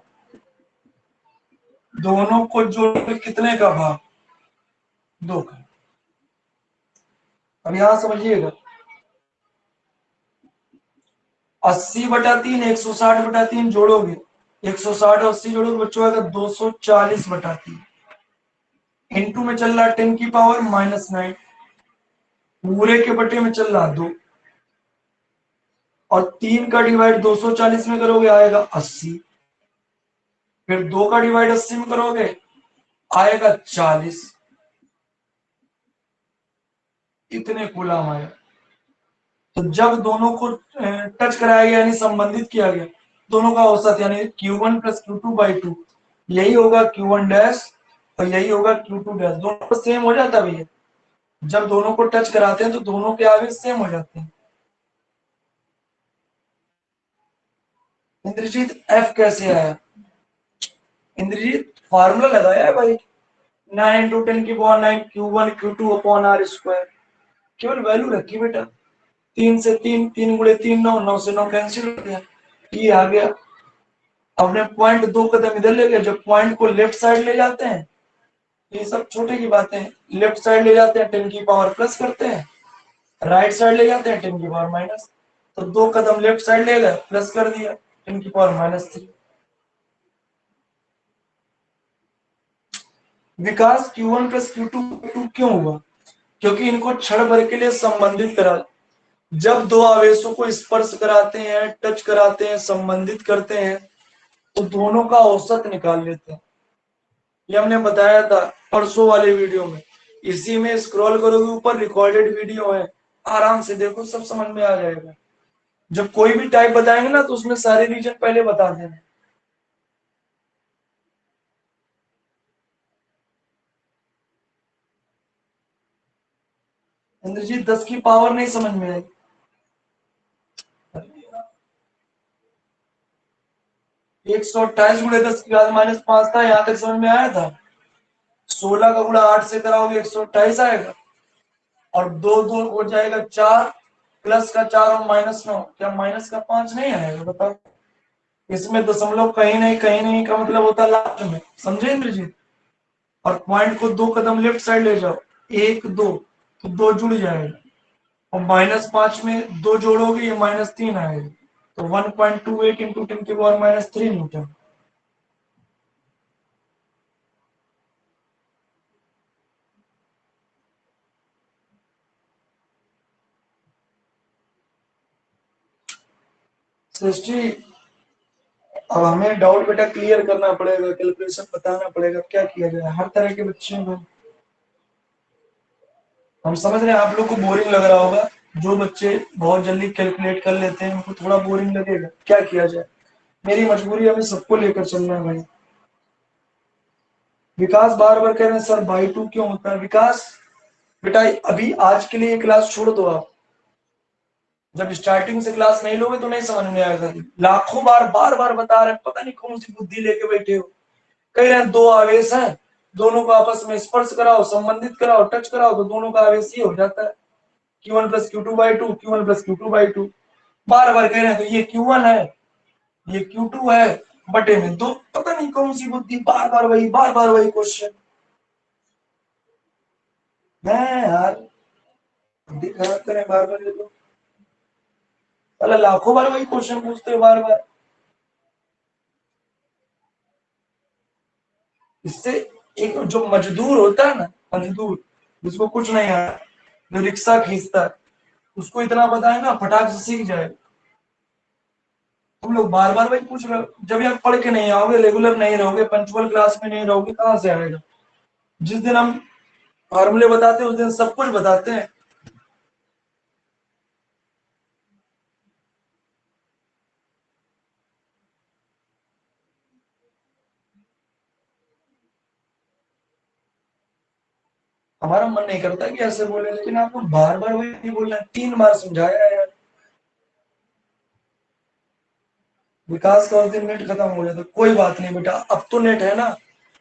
दोनों को जोड़कर कितने का भाग? 2 का। अब यहां समझिएगा, 80/3 160/3 जोड़ोगे, 160 और 80 जोड़ोगे बच्चों आएगा 240/3। इंटू में चल रहा 10 की पावर -9, पूरे के बटे में चल रहा 2, और 3 का डिवाइड 240 में करोगे आएगा 80। फिर 2 का डिवाइड 80 में करोगे आएगा 40। इतने कूलम आएगा। तो जब दोनों को टच कराया गया, यानी संबंधित किया गया, दोनों का औसत यानी Q1 + Q2/2, यही होगा Q1 डैश और यही होगा Q2 डैश। दोनों सेम हो जाता है भैया, जब दोनों को टच कराते हैं तो दोनों के आवेश सेम हो जाते हैं। इंद्रजीत एफ कैसे आया? इंद्रजीत फार्मूला लगाया है भाई, 9 × 10⁻⁹ Q1 Q2/r²। केवल वैल्यू रखी बेटा, 3 से 3, 3 × 3 9, 9 से 9 कैंसिल हो गया, ये आ गया। अपने पॉइंट 2 कदम इधर ले गए, जब पॉइंट को लेफ्ट साइड ले जाते हैं, ये सब छोटे की बातें हैं, लेफ्ट साइड ले जाते हैं 10⁻+ करते हैं, राइट साइड ले जाते हैं 10⁻−। तो 2 कदम लेफ्ट साइड ले गए, प्लस कर दिया 10⁻−3। विकास Q1 + Q2 क्यों हुआ? क्योंकि इनको क्षण भर के लिए संबंधित करा। जब दो आवेशों को स्पर्श कराते हैं, टच कराते हैं, संबंधित करते हैं, तो दोनों का औसत निकाल लेते हैं। ये हमने बताया था परसों वाले वीडियो में। इसी में स्क्रॉल करोगे ऊपर रिकॉर्डेड वीडियो है, आराम से देखो, सब समझ में आ जाएगा। जब कोई भी टाइप बताएंगे ना तो उसमें सारे रीजन पहले बता देना। इंद्रजीत 10 की पावर नहीं समझ में आई? 128 × 10⁻5 था, यहाँ तक समझ में आया था। 16 का गुणा 8 से कराओगे 128 आएगा, और 2 2 हो जाएगा 4, प्लस का 4 और -9, क्या माइनस का 5 नहीं आएगा? बताओ। इसमें दशमलव कहीं नहीं का मतलब होता है लास्ट में, समझे इंद्रजीत? और पॉइंट को 2 कदम लेफ्ट साइड ले जाओ, 1 2, तो 2 जुड़ जाएगा, और -5 में 2 जोड़ोगे ये -3 आएगा, तो 1.28 × 10⁻³ न्यूटन। सृष्टि, अब हमें डाउट बेटा क्लियर करना पड़ेगा, कैलकुलेशन बताना पड़ेगा, क्या किया जाए। हर तरह के बच्चे हैं, हम समझ रहे हैं आप लोग को बोरिंग लग रहा होगा। जो बच्चे बहुत जल्दी कैलकुलेट कर लेते हैं उनको थोड़ा बोरिंग लगेगा, क्या किया जाए, मेरी मजबूरी है, हमें सबको लेकर चलना है भाई। विकास बार बार कह रहे हैं सर बाई 2 क्यों होता है? विकास बेटा अभी आज के लिए ये क्लास छोड़ दो आप, जब स्टार्टिंग से क्लास नहीं लोगे तो नहीं समझ में आएगा। लाखों बार बार बता रहे हैं, पता नहीं कौन सी बुद्धि लेके बैठे हो। कह रहे हैं दो आवेश हैं, दोनों को आपस में स्पर्श कराओ, संबंधित कराओ, टच कराओ, तो दोनों का आवेश ही हो जाता है, Q1 + Q2/2, Q1 + Q2/2। बार बार कह रहे हैं तो ये Q1 है, ये Q2 है, बटे में दो, पता नहीं कौन सी बुद्धि, बार बार वही क्वेश्चन है यार। बुद्धि खराब करें बार बार, ये लोग साला लाखों बार वही क्वेश्चन पूछते हैं बार बार। इससे एक जो मजदूर होता है ना, मजदूर जिसको कुछ नहीं आता, जो रिक्शा खींचता है, उसको इतना बताए ना फटाक से सीख जाए। तुम लोग बार बार वही पूछ रहे हो, जब आप पढ़ के नहीं आओगे, रेगुलर नहीं रहोगे, पंचुअल क्लास में नहीं रहोगे, कहाँ से आएगा? जिस दिन हम फॉर्मूले बताते हैं उस दिन सब कुछ बताते हैं। हमारा मन नहीं करता कि ऐसे बोले, लेकिन आपको बार बार वही नहीं बोलना है, 3 बार समझाया है यार। विकास का उस दिन नेट खत्म हो गया था, कोई बात नहीं बेटा, अब तो नेट है ना,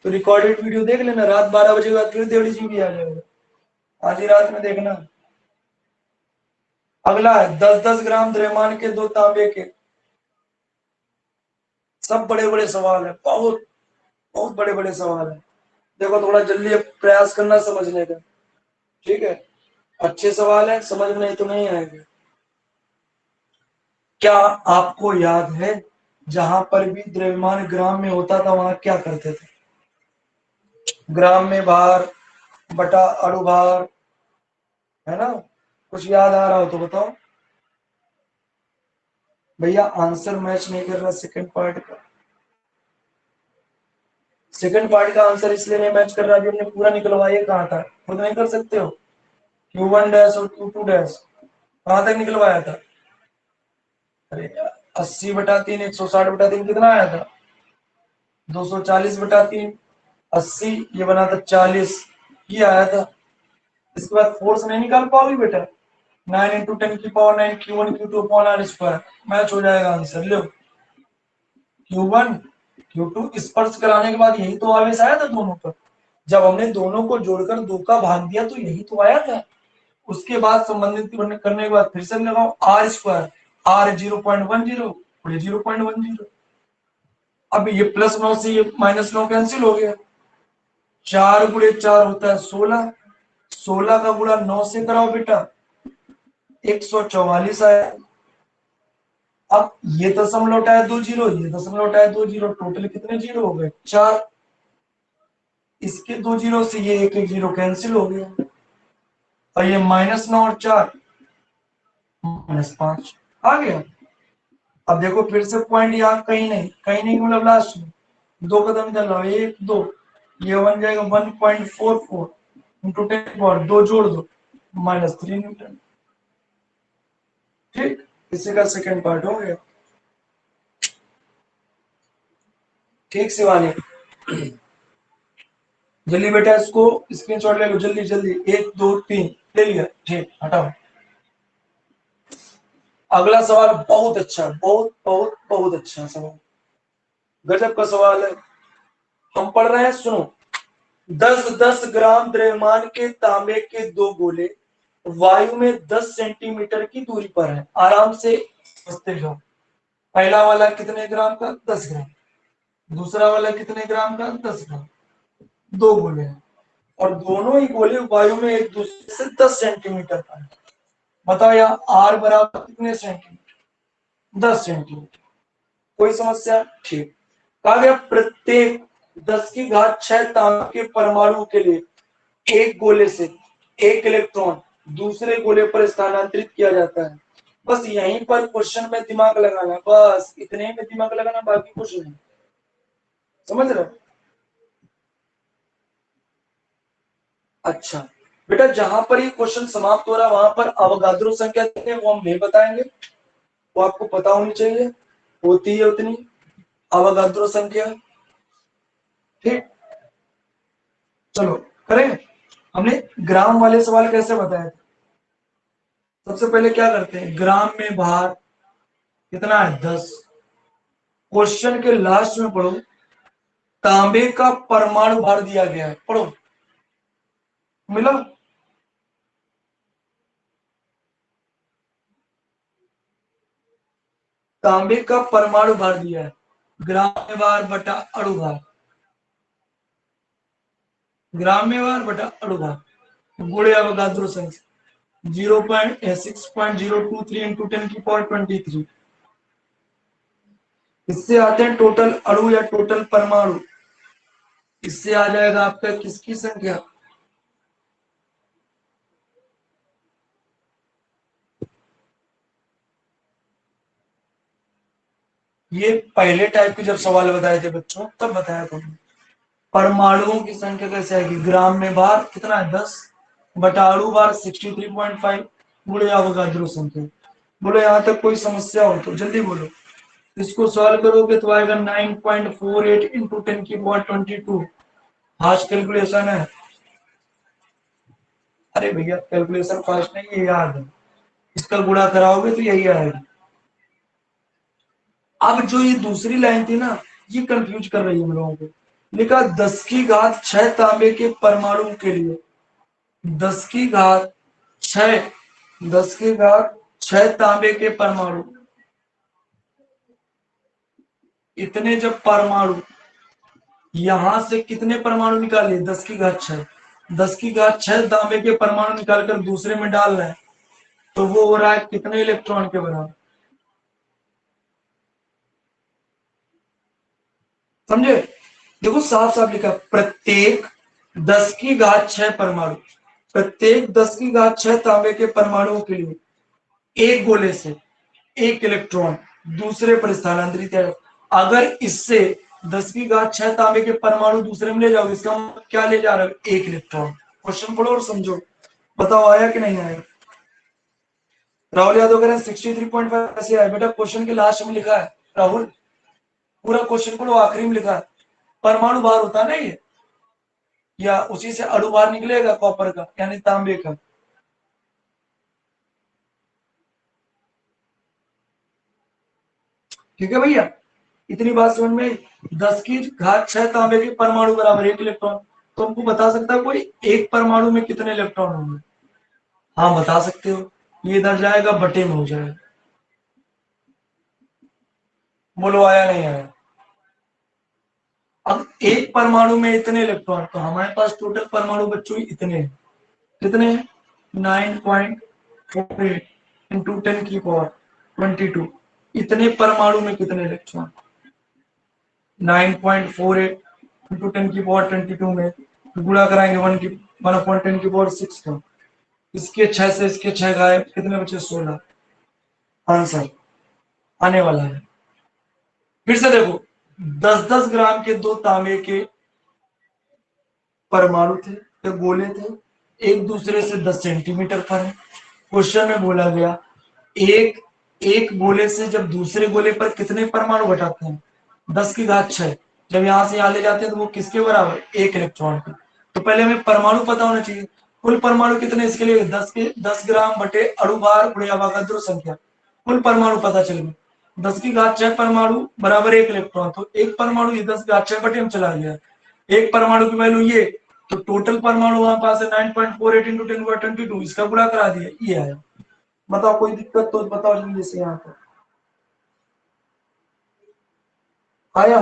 तो रिकॉर्डेड वीडियो देख लेना, रात 12 बजे के बाद फिर 1.5 GB आ जाएगा, आज ही रात में देखना। अगला है 10-10 ग्राम द्रव्यमान के 2 तांबे के। सब बड़े बड़े सवाल है, बहुत बहुत बड़े बड़े सवाल है। देखो थोड़ा जल्दी प्रयास करना समझने का, ठीक है? अच्छे सवाल है, समझ में नहीं तो नहीं आएंगे। क्या आपको याद है जहां पर भी द्रव्यमान ग्राम में होता था वहां क्या करते थे? ग्राम में भार बटा अणुभार, है ना? कुछ याद आ रहा हो तो बताओ भैया। आंसर मैच नहीं कर रहा सेकंड पार्ट का, सेकंड पार्ट का आंसर इसलिए नहीं मैच कर रहा, अभी हमने पूरा निकलवाया कहा था, खुद नहीं कर सकते हो? Q1 और Q2 कहां तक निकलवाया था? अरे 80/3, 160/3 कितना आया था? 240/3, 80, ये बना था 40, ये आया था। इसके बाद फोर्स नहीं निकाल पाओगे बेटा, 9 × 10⁹ Q1 Q2/r², मैच हो जाएगा आंसर, लो। Q1 Q2 स्पर्श कराने के बाद यही तो आवेश आया था दोनों पर। जब हमने दोनों को जोड़कर 2 का भाग दिया तो यही तो आया था। उसके बाद संबंधित करने के बाद फिर से लगाओ आर स्क्वायर, आर 0.10 और 0.10। अब ये +9 से ये -9 कैंसिल हो गया। 4 गुणे 4 होता है 16, 16 का गुणा 9 से कराओ बेटा 144 आया। अब ये दशमलव उठाया 2 जीरो, ये दशमलव उठाया 2 जीरो, टोटल कितने जीरो हो गए 4। इसके 2 जीरो से ये एक जीरो कैंसिल हो गया और ये -9 और 4 -5 आ गया। अब देखो फिर से पॉइंट यहाँ कहीं नहीं मतलब लास्ट में 2 कदम इधर लाओ 1 2, ये बन जाएगा 1.44 इंटू 10 जोड़ दो -3 न्यूटन। ठीक, इसी का सेकंड पार्ट हो गया। ठीक शिवानी, जल्दी बेटा इसको स्क्रीनशॉट ले लो जल्दी जल्दी, 1 2 3 ले लिया। ठीक, हटाओ। अगला सवाल बहुत अच्छा, बहुत बहुत बहुत अच्छा सवाल, गजब का सवाल है। हम पढ़ रहे हैं, सुनो। 10-10 ग्राम द्रव्यमान के तांबे के 2 गोले वायु में 10 सेंटीमीटर की दूरी पर है। आराम से समझते जाओ। पहला वाला कितने ग्राम का 10 ग्राम, दूसरा वाला कितने ग्राम का 10 ग्राम, 2 गोले हैं और दोनों ही गोले वायु में एक दूसरे से 10 सेंटीमीटर पर है। बताओ यहाँ आर बराबर कितने सेंटीमीटर, 10 सेंटीमीटर। कोई समस्या? ठीक। कहा गया प्रत्येक 10⁶ तांबे के परमाणु के लिए एक गोले से एक इलेक्ट्रॉन दूसरे गोले पर स्थानांतरित किया जाता है। बस यहीं पर क्वेश्चन में दिमाग लगाना, बस इतने में दिमाग लगाना, बाकी कुछ नहीं। समझ रहे हो? अच्छा बेटा, जहां पर ये क्वेश्चन समाप्त हो रहा है वहां पर अवगाद्रो संख्या कितनी है वो हम नहीं बताएंगे, वो आपको पता होनी चाहिए, होती है उतनी अवगाद्रो संख्या। ठीक, चलो करें। हमने ग्राम वाले सवाल कैसे बताए थे? सबसे पहले क्या करते हैं, ग्राम में भार कितना है 10। क्वेश्चन के लास्ट में पढ़ो, तांबे का परमाणु भार दिया गया है, पढ़ो। मिला? तांबे का परमाणु भार दिया है, ग्राम में भार बटा अणु भार, ग्राम में भार बटा अणु भार गुणे अवगाद्रो संख्या 0.6.023 इंटू 10⁻23। इससे आते हैं टोटल अणु या टोटल परमाणु, इससे आ जाएगा आपका किसकी संख्या, ये पहले टाइप के जब सवाल बताए थे बच्चों तब बताया था। परमाणुओं की संख्या कैसे आएगी, ग्राम में भार कितना है 10 बटा अणु भार 63.5 गुणे अवगाद्रो संख्या। बोलो यहाँ तक कोई समस्या हो तो जल्दी बोलो। इसको सॉल्व करोगे तो आएगा 9.48 इंटू 10⁻22। फास्ट कैलकुलेशन है। अरे भैया कैलकुलेशन फास्ट नहीं है, याद है, इसका गुणा कराओगे तो यही आएगा। अब जो ये दूसरी लाइन थी ना, ये कंफ्यूज कर रही है हम लोगों को। लिखा 10⁶ तांबे के परमाणु के लिए, 10⁶ 10⁶ तांबे के परमाणु, इतने जब परमाणु, यहां से कितने परमाणु निकाले 10⁶, 10⁶ तांबे के परमाणु निकालकर दूसरे में डाल रहे हैं तो वो हो रहा है कितने इलेक्ट्रॉन के बराबर, समझे? देखो साफ साफ लिखा, प्रत्येक 10⁶ परमाणु, प्रत्येक 10⁶ तांबे के परमाणुओं के लिए एक गोले से एक इलेक्ट्रॉन दूसरे पर स्थानांतरित है। अगर इससे 10⁶ तांबे के परमाणु दूसरे में ले जाओगे, इसका मतलब क्या ले जा रहे हो, एक इलेक्ट्रॉन। क्वेश्चन पढ़ो और समझो, बताओ आया कि नहीं आया। राहुल यादव कह रहे हैं 63.5 ऐसे आया। बेटा क्वेश्चन के लास्ट में लिखा है राहुल, पूरा क्वेश्चन पढ़ो, आखिरी में लिखा है परमाणु भार होता है ना ये, या उसी से अणु भार निकलेगा कॉपर का यानी तांबे का। ठीक है भैया, इतनी बात समझ में आई। 10 की घात 6 तांबे के परमाणु बराबर 1 इलेक्ट्रॉन। तो हमको बता सकता है कोई एक परमाणु में कितने इलेक्ट्रॉन होंगे? हाँ बता सकते हो। ये इधर जाएगा बटे में हो जाएगा। बोलो आया नहीं आया? अब एक परमाणु में इतने इलेक्ट्रॉन, तो हमारे पास टोटल परमाणु बच्चों इतने हैं। कितने हैं? 9.48 इंटू 10 की पावर 22। इतने परमाणु में कितने इलेक्ट्रॉन? 9.48 इंटू 10 की पावर 22 में गुणा कराएंगे 1/10 की पावर 6 का। इसके 6 से इसके 6 गायब, कितने बचे? 16। आंसर आने वाला है। फिर से देखो, 10-10 ग्राम के दो तांबे के परमाणु थे या गोले थे, एक दूसरे से 10 सेंटीमीटर पर है। क्वेश्चन में बोला गया एक एक गोले से जब दूसरे गोले पर कितने परमाणु घटाते हैं? 10 की घात 6। जब यहां से यहां ले जाते हैं तो वो किसके बराबर? 1 इलेक्ट्रॉन के। तो पहले हमें परमाणु पता होना चाहिए। कुल परमाणु कितने? इसके लिए 10 ग्राम बटे अणु भार गुणे अवोगाद्रो संख्या। कुल परमाणु पता चल गए। 10 की घात 6 परमाणु बराबर 1 इलेक्ट्रॉन। तो एक परमाणु ये 10 की घात 6 बटे में चला गया। एक परमाणु की वैल्यू ये, तो टोटल परमाणु हमारे पास है 9.48 इंटू 10 की पावर 22। इसका गुणा करा दिया, ये आया। बताओ कोई दिक्कत तो बताओ जल्दी से यहाँ पर। आया?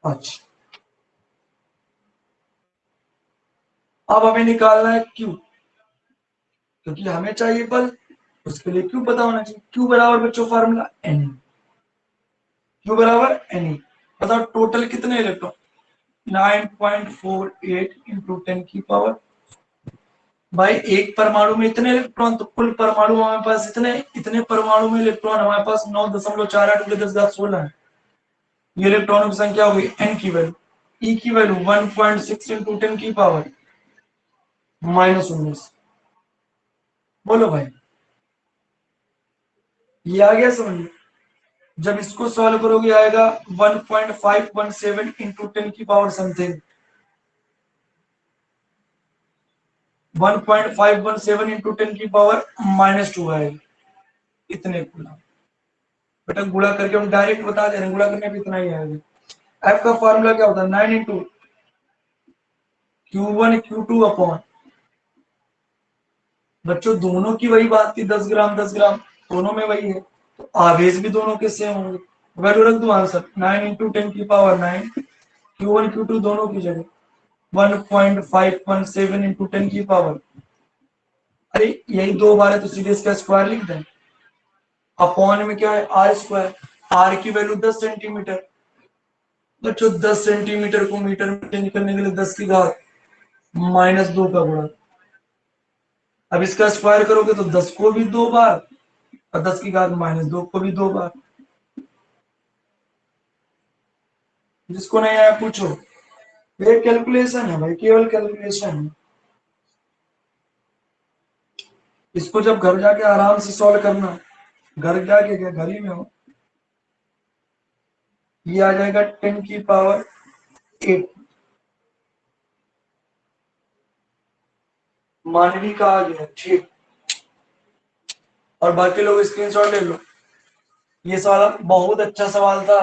अच्छा, अब हमें निकालना है क्यू, क्योंकि हमें चाहिए बल। उसके लिए क्यू पता होना चाहिए। क्यू बराबर बच्चों फार्मूला एन। क्यू बराबर एन। बताओ टोटल कितने इलेक्ट्रॉन? 9.48 इंटू 10 की पावर। भाई एक परमाणु में इतने इलेक्ट्रॉन, तो कुल परमाणु हमारे पास इतने, इतने परमाणु में इलेक्ट्रॉन हमारे पास 9.48 × 10 16 है। ये इलेक्ट्रॉनों की संख्या होगी। एन की वैल्यू, ई की वैल्यू 1.6 इंटू 10 की पावर -19। बोलो भाई, ये आ गया समझ में? जब इसको सॉल्व करोगे आएगा 1.517 इंटू 10 की पावर समथिंग। 1.517 इंटू 10 की पावर -2 आएगी। इतने गुना। बेटा गुणा करके हम डायरेक्ट बता दे रहे हैं, गुणा करने पे इतना ही आएगा। एफ का फॉर्मूला क्या होता है? 9 इंटू Q1 Q2 अपॉन, बच्चों दोनों की वही बात थी, 10 ग्राम 10 ग्राम, दोनों में वही है, तो आवेश भी दोनों के सेम होंगे। वैल्यू रख दो आंसर 9 इंटू 10 की पावर 9। Q1 Q2 दोनों की जगह 1.517 इंटू 10 की पावर, अरे यही दो बार है तो सीधे इसका स्क्वायर लिख दें। अपॉन में क्या है? R square. आर की वैल्यू 10 सेंटीमीटर। बच्चों 10 सेंटीमीटर को मीटर में चेंज करने के लिए 10 की घात -2 का गुणा। अब इसका स्क्वायर करोगे तो 10 को भी 2 बार, और 10 की घात -2 को भी 2 बार। जिसको नहीं आया पूछो। ये कैलकुलेशन है भाई, केवल कैलकुलेशन है। इसको जब घर जाके आराम से सॉल्व करना, घर जाके क्या घर ही में हो, ये आ जाएगा 10 की पावर 8। मानवी का आ गया, ठीक। और बाकी लोग स्क्रीनशॉट ले लो। ये सवाल बहुत अच्छा सवाल था।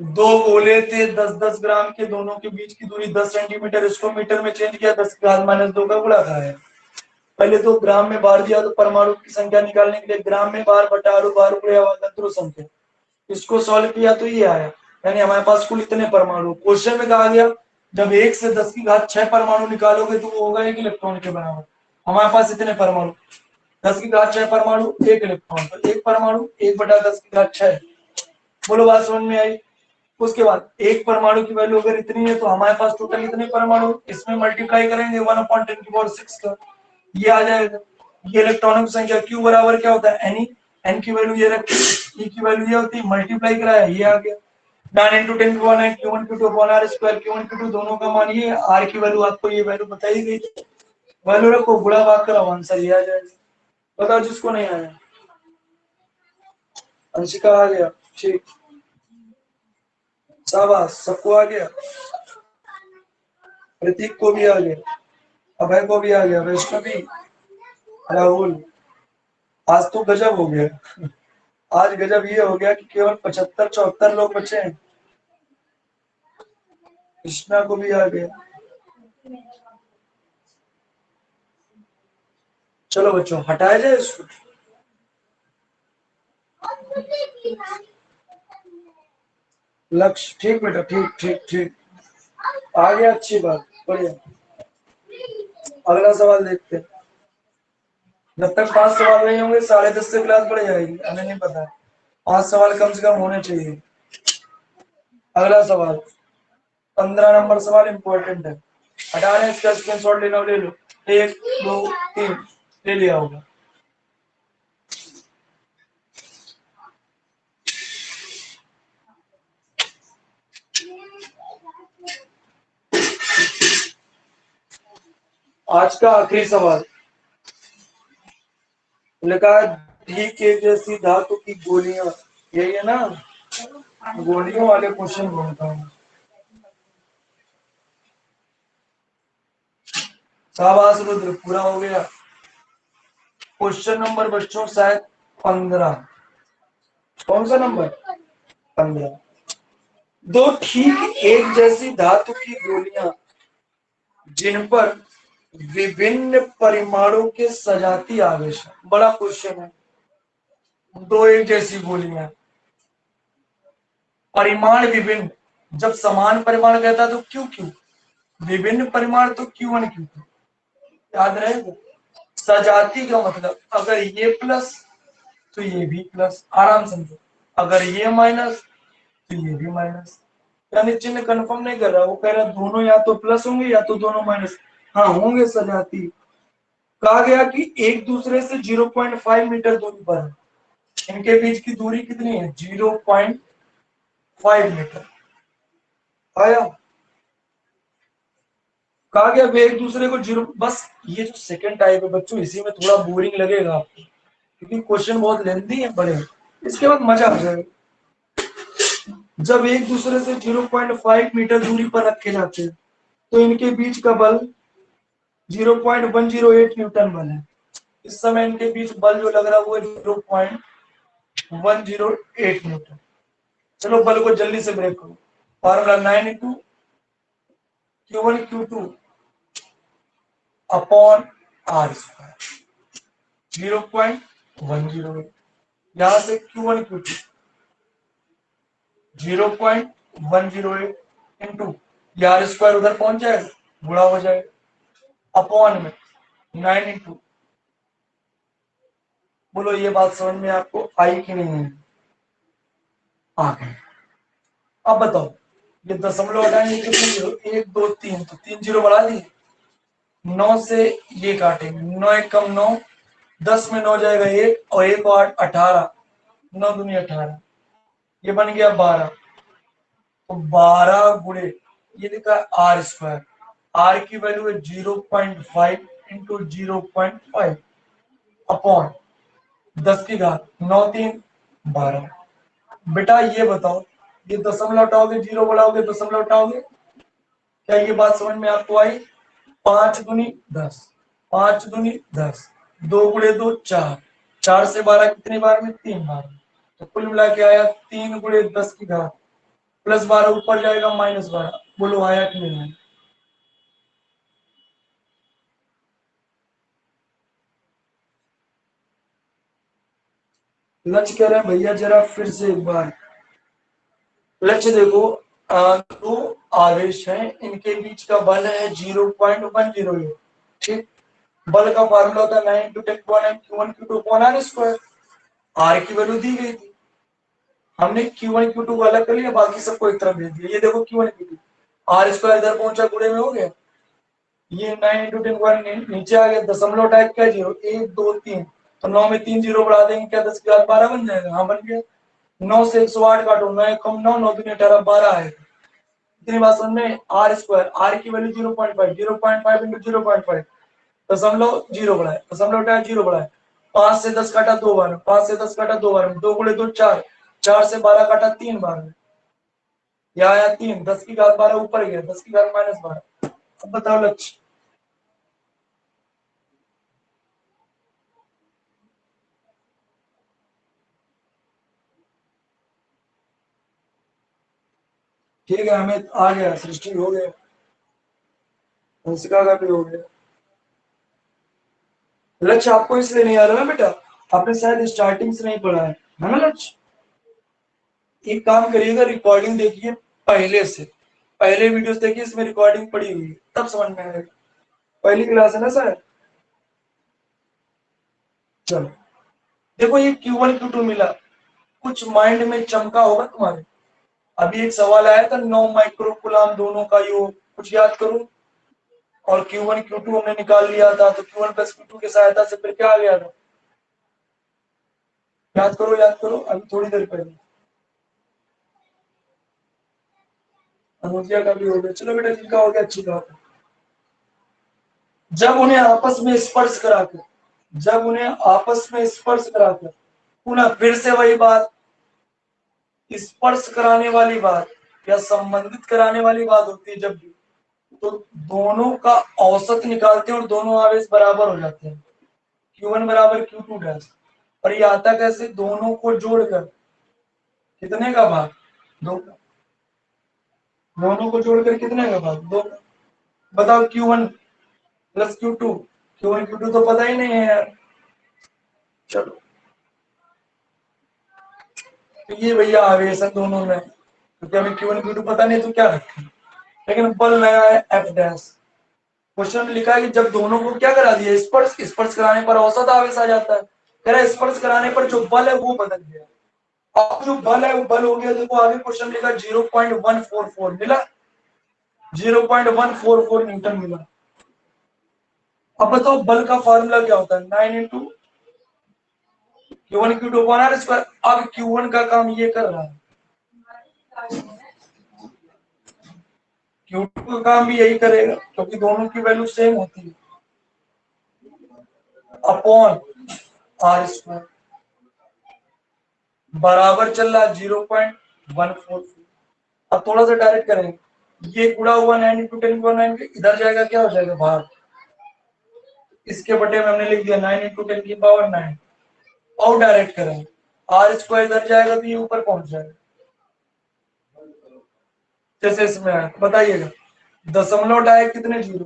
दो गोले थे 10-10 ग्राम के, दोनों के बीच की दूरी 10 सेंटीमीटर, इसको मीटर में चेंज किया, 10 की घात -2 का गुणा करा है। पहले तो ग्राम में बार दिया, तो परमाणु की संख्या निकालने के लिए ग्राम में बार बटा अणु भार गुणे अवोगाद्रो संख्या। इसको सॉल्व किया तो ये आया, यानी हमारे पास कुल इतने परमाणु। क्वेश्चन में कहा गया जब 1 से 10 की घात 6 परमाणु निकालोगे तो वो होगा 1 इलेक्ट्रॉन के बराबर। हमारे पास इतने परमाणु, 10 की घात 6 परमाणु 1 इलेक्ट्रॉन, तो एक परमाणु 1/10 की घात 6। बोलो बात समझ में आई? उसके बाद एक परमाणु की वैल्यू अगर इतनी है तो हमारे पास टोटल इतने परमाणु, इसमें मल्टीप्लाई करेंगे 1/10 की पावर 6 का, ये आ जाएगा। ये इलेक्ट्रॉनों की संख्या क्यू बराबर क्या होता है? एन। एन की वैल्यू ये रखी, ई की वैल्यू ये होती है, मल्टीप्लाई कराया, ये आ गया 9 इंटू 10 की power 9 Q1 Q2 upon are square. Q1 Q2 दोनों का मान ये, आर की वैल्यू आपको ये वैल्यू बताई गई, वैल्यू रखो, गुणा भाग कराओ, आंसर ये आ जाएगा। बताओ जिसको नहीं आया। अंशिका आ गया, ठीक, शाबाश, सबको आ गया। प्रतीक को भी आ गया, अभय को भी आ गया, वैष्णवी, राहुल, आज तो गजब हो गया। आज गजब ये हो गया कि केवल 75-74 लोग बचे हैं। कृष्णा को भी आ गया। चलो बच्चों हटाया जाए इसको। लक्ष्य ठीक बेटा, ठीक ठीक ठीक, आ गया, अच्छी बात, बढ़िया। अगला सवाल देखते हैं। जब तक 5 सवाल नहीं होंगे 10:30 से क्लास बढ़ जाएगी, हमें नहीं पता है। 5 सवाल कम से कम होने चाहिए। अगला सवाल 15 नंबर सवाल इंपॉर्टेंट है। हटा रहे इसका स्क्रीनशॉट लेना, ले लो। 1 2 3 ले लिया होगा। आज का आखिरी सवाल लिखा है, ठीक एक जैसी धातु की गोलियां, यही है ना, गोलियों वाले क्वेश्चन बोलता हूँ। शाबाश रुद्र, पूरा हो गया। क्वेश्चन नंबर बच्चों शायद 15। कौन सा नंबर? 15। दो ठीक एक जैसी धातु की गोलियां जिन पर विभिन्न परिमाणों के सजाती आवेश है। बड़ा क्वेश्चन है। दो एक जैसी गोलियां, परिमाण विभिन्न, जब समान परिमाण कहता तो क्यों क्यों, विभिन्न परिमाण तो Q1 Q2, याद रहेगा। सजाती का मतलब अगर ये प्लस तो ये भी प्लस, आराम समझो। अगर ये माइनस तो ये भी माइनस, यानी चिन्ह कंफर्म नहीं कर रहा, वो कह रहा दोनों या तो प्लस होंगे या तो दोनों माइनस। हाँ होंगे सजाती। कहा गया कि एक दूसरे से 0.5 मीटर दूरी पर है। इनके बीच की दूरी कितनी है? 0.5 मीटर। आया। कहा गया वे एक दूसरे को जीरो, बस ये जो सेकंड टाइप है बच्चों, इसी में थोड़ा बोरिंग लगेगा आपको क्योंकि क्वेश्चन बहुत लेंथी है, बड़े। इसके बाद मजा आ जाएगा। जब एक दूसरे से 0.5 मीटर दूरी पर रखे जाते हैं तो इनके बीच का बल 0.108 न्यूटन बल है। इस समय इनके बीच बल जो लग रहा है वो 0.108 न्यूटन। चलो बल को जल्दी से ब्रेक करो। Formula 9 into Q1 Q2 upon R square, 0.108। यहां से Q1 Q2 0.108 into R square उधर पहुंच जाएगा, गुणा हो जाएगा, अपॉन में 9 इंटू। बोलो ये बात समझ में आपको आई कि नहीं है? आ गई। अब बताओ ये दशमलव हटाएंगे कितने जीरो? 1 2 3, तो 3 जीरो बढ़ा दिए। 9 से ये काटेंगे, 9 एक कम 9, 10 में 9 जाएगा 1 और 1 और 8 18, 9 दूनी 18, ये बन गया 12। तो 12 गुणे ये लिखा है आर स्क्वायर, आर की वैल्यू है 0.5 इंटू 0.5 अपॉन 10 की घात 9 3 12। बेटा ये बताओ ये दशमलव हटाओगे, जीरो बढ़ाओगे, दशमलव हटाओगे, क्या ये बात समझ में आपको आई? 5 दूनी 10, 5 दूनी 10, 2 गुणे 2 4, 4 से 12 कितनी बार में? 3 बार में। तो कुल मिला के आया 3 गुणे 10 की घात प्लस 12, ऊपर जाएगा माइनस 12। बोलो आया कि नहीं आया? लक्ष्य कह रहे हैं भैया जरा फिर से एक बार। लक्ष्य देखो, दो आवेश हैं, इनके बीच का बल है 0.108। ठीक, बल का फार्मूला होता है 9 × 10 Q1 Q2 upon R square. R की वैल्यू दी गई थी, हमने Q1 Q2 को अलग कर लिया, बाकी सबको एक तरफ भेज दिया। ये देखो Q1 Q2, आर स्क्वायर इधर पहुंचा, गुणे में हो गया। ये 9 × 10 नीचे आ गया, दशमलव टाइप का जीरो, 1 2 3, तो 9 में 3 जीरो बढ़ा देंगे, क्या 10 की घात 12 बन जाएगा? हाँ बन गया। 9 से 108 काटो, 9 एक कम 9, 9 दूनी 18, 12 आएगा। इतनी बात समझ में? आर स्क्वायर, आर की वैल्यू 0.5, 0.5 इंटू 0.5, दशमलव जीरो बढ़ाए, दशमलव हटाया जीरो बढ़ाए, 5 से 10 काटा 2 बार में, 5 से 10 काटा 2 बार में, 2 गुणे 2 4, 4 से 12 काटा 3 बार में, यह आया 3, 10 की घात 12 ऊपर गया, 10 की घात -12। अब बताओ लक्ष्य। ठीक है, हमें आ गया, सृष्टि हो गया, हंसिका का भी हो गया। लक्ष्य आपको इसलिए नहीं आ रहा ना बेटा, आपने शायद स्टार्टिंग से नहीं पढ़ा है ना लक्ष्य? एक काम करिएगा, रिकॉर्डिंग देखिए पहले से, पहले वीडियोस देखिए, इसमें रिकॉर्डिंग पड़ी हुई है, तब समझ में आएगा। पहली क्लास है ना सर? चलो देखो, ये Q1 Q2 मिला, कुछ माइंड में चमका होगा तुम्हारे। अभी एक सवाल आया था 9 माइक्रो कूलम दोनों का योग, कुछ याद करो। और Q1 Q2 हमने निकाल लिया था, तो Q1 प्लस Q2 की सहायता से फिर क्या आ गया था? याद करो, याद करो, अभी थोड़ी देर पहले। अनुजिया का भी हो गया, चलो बेटा जिनका हो गया अच्छी बात है। जब उन्हें आपस में स्पर्श कराकर, जब उन्हें आपस में स्पर्श कराकर, पुनः फिर से वही बात, स्पर्श कराने वाली बात या संबंधित कराने वाली बात होती है जब भी, तो दोनों का औसत निकालते हैं और दोनों आवेश बराबर हो जाते हैं, Q1 बराबर Q2 डैश। और ये आता कैसे? दोनों को जोड़कर, कितने का भाग? दो का। दोनों को जोड़कर कितने का भाग? दो का। बताओ Q1 plus Q2, Q1 Q2 तो पता ही नहीं है यार। चलो, तो ये भैया आवेश है दोनों में, क्योंकि हमें Q1 Q2 पता नहीं तो क्या रखें। लेकिन बल नया है F डैश। क्वेश्चन में लिखा है कि जब दोनों को क्या करा दिया, स्पर्श, स्पर्श कराने पर औसत आवेश आ जाता है। कह रहा है स्पर्श कराने पर जो बल है वो बदल गया, अब जो बल है वो बल हो गया। देखो आगे क्वेश्चन लिखा 0.144 मिला, 0.144 न्यूटन मिला। अब बताओ बल का फॉर्मूला क्या होता है? 9 into Q1 Q2 upon are square. अब Q1 का काम ये कर रहा है, Q2 का काम भी यही करेगा, क्योंकि दोनों की वैल्यू सेम होती है, अपॉन आर स्क्वायर बराबर चल रहा है 0.144। अब थोड़ा सा डायरेक्ट करेंगे, ये गुणा हुआ 9 इंटू 10 के, इधर जाएगा, क्या हो जाएगा भाग, इसके बटे में हमने लिख दिया 9 इंटू 10 की पावर 9। और डायरेक्ट करेंगे, आर स्क्वायर इधर जाएगा तो ये ऊपर पहुंच जाएगा। जैसे इसमें है बताइएगा, दशमलव डायरेक्ट कितने जीरो,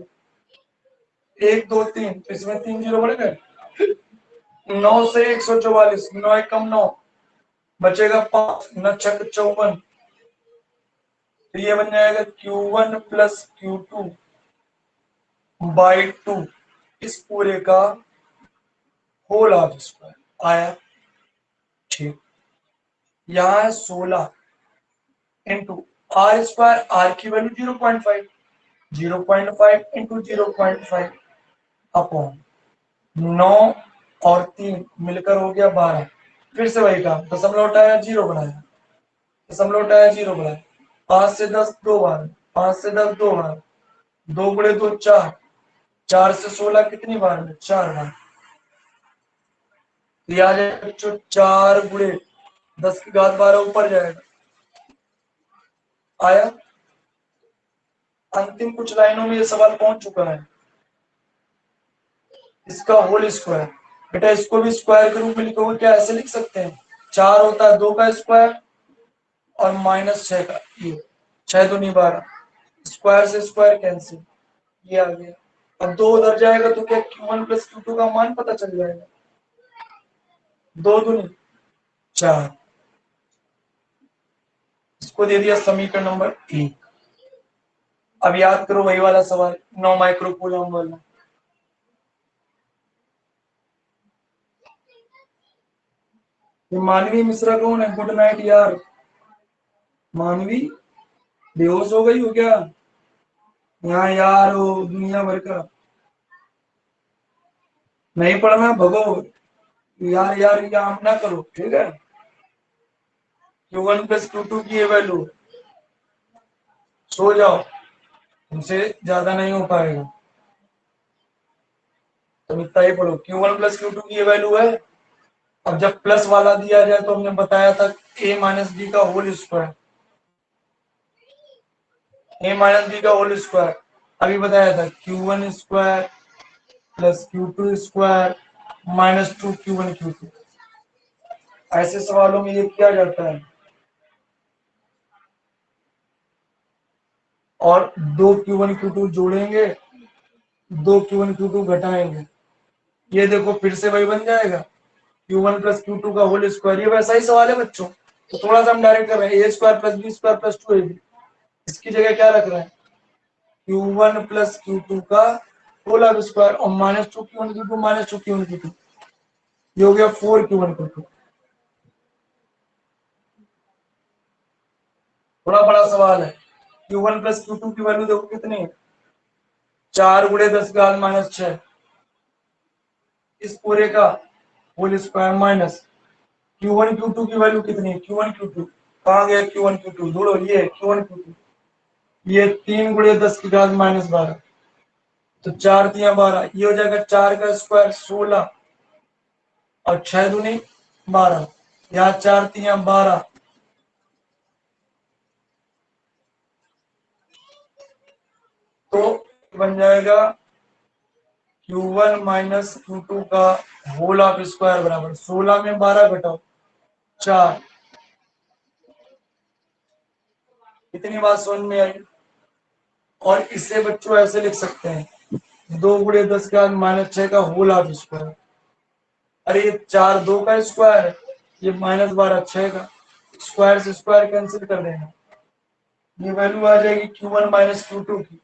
1 2 3, तो इसमें 3 जीरो बढ़ गए। 9 से 144, 9 एक कम 9, बचेगा 5, 9 छक 54, तो ये बन जाएगा Q1 प्लस Q2 बाई 2, इस पूरे का होल ऑफ स्क्वायर आया। ठीक, यहाँ है 16 इंटू आर स्क्वायर, आर की वैल्यू 0.5, 0.5 इंटू 0.5 अपॉन 9 और 3 मिलकर हो गया 12। फिर से वही काम, दशमलव उठाया जीरो बनाया, दशमलव उठाया जीरो बनाया, 5 से 10 दो बार, 5 से 10 दो बार, 2 गुणे 2 4, 4 से 16 कितनी बार में? 4 बार। तो ये आ जाएगा बच्चों 4 गुणे 10 की घात 12 ऊपर जाएगा, आया। अंतिम कुछ लाइनों में ये सवाल पहुंच चुका है, इसका होल स्क्वायर। बेटा इसको भी स्क्वायर के रूप में लिखोगे क्या? ऐसे लिख सकते हैं, 4 होता है 2 का स्क्वायर और -6 का, ये 6 दूनी 12, स्क्वायर से स्क्वायर कैंसिल, ये आ गया। अब 2 उधर जाएगा तो क्या Q1 प्लस Q2 का मान पता चल जाएगा, 2 दूनी 4, इसको दे दिया समीकरण नंबर 1। अब याद करो वही वाला सवाल 9 माइक्रो कूलम वाला। ये मानवी मिश्रा कौन है? गुड नाइट यार। मानवी बेहोश हो गई हो क्या? यहाँ यार वो दुनिया भर का नहीं पढ़ना, भगो यार, यार ये काम ना करो, ठीक है। Q1 प्लस Q2 की ये वैल्यू, सो जाओ, तुमसे ज्यादा नहीं हो पाएगा, तुम इतना ही पढ़ो। Q1 प्लस Q2 की ये वैल्यू है। अब जब प्लस वाला दिया जाए तो हमने बताया था a माइनस बी का whole square, a minus B का होल स्क्वायर। अभी बताया था Q1 square plus Q2 square minus 2 Q1 Q2। ऐसे सवालों में ये किया जाता है। और दो Q1 Q2 जोड़ेंगे, दो Q1 Q2 घटाएंगे, ये देखो फिर से वही बन जाएगा Q1 प्लस Q2 का होल स्क्वायर। ये वैसा ही सवाल है बच्चों, तो थोड़ा सा हम डायरेक्ट कर रहे हैं, A square plus B square plus 2ab, इसकी जगह क्या रख रहे हैं Q1 प्लस Q2 का होल स्क्वायर और minus 2 Q1 Q2 minus 2 Q1 Q2, ये हो गया 4 Q1 Q2। थोड़ा बड़ा सवाल है। Q1 प्लस Q2 की वैल्यू देखो कितनी है, 4 × 10⁻⁶, इस पूरे का whole square minus Q1 Q2 की वैल्यू कितनी है, Q1 Q2 कहाँ गया Q1 Q2, जोड़ो, ये Q1 Q2, ये 3 × 10⁻12, तो 4×3 = 12, ये हो जाएगा 4 का स्क्वायर 16 और 6×2 = 12, यहाँ 4×3 = 12, तो बन जाएगा Q1 माइनस Q2 का होल ऑफ स्क्वायर बराबर 16 में 12 घटाओ 4। इतनी बात समझ में आई। और इसे बच्चों ऐसे लिख सकते हैं 2 × 10⁻⁶ का होल ऑफ स्क्वायर। अरे ये 4 2 का स्क्वायर है, ये -12 6 का स्क्वायर से स्क्वायर कैंसिल कर देना, ये वैल्यू आ जाएगी Q1 माइनस Q2 की।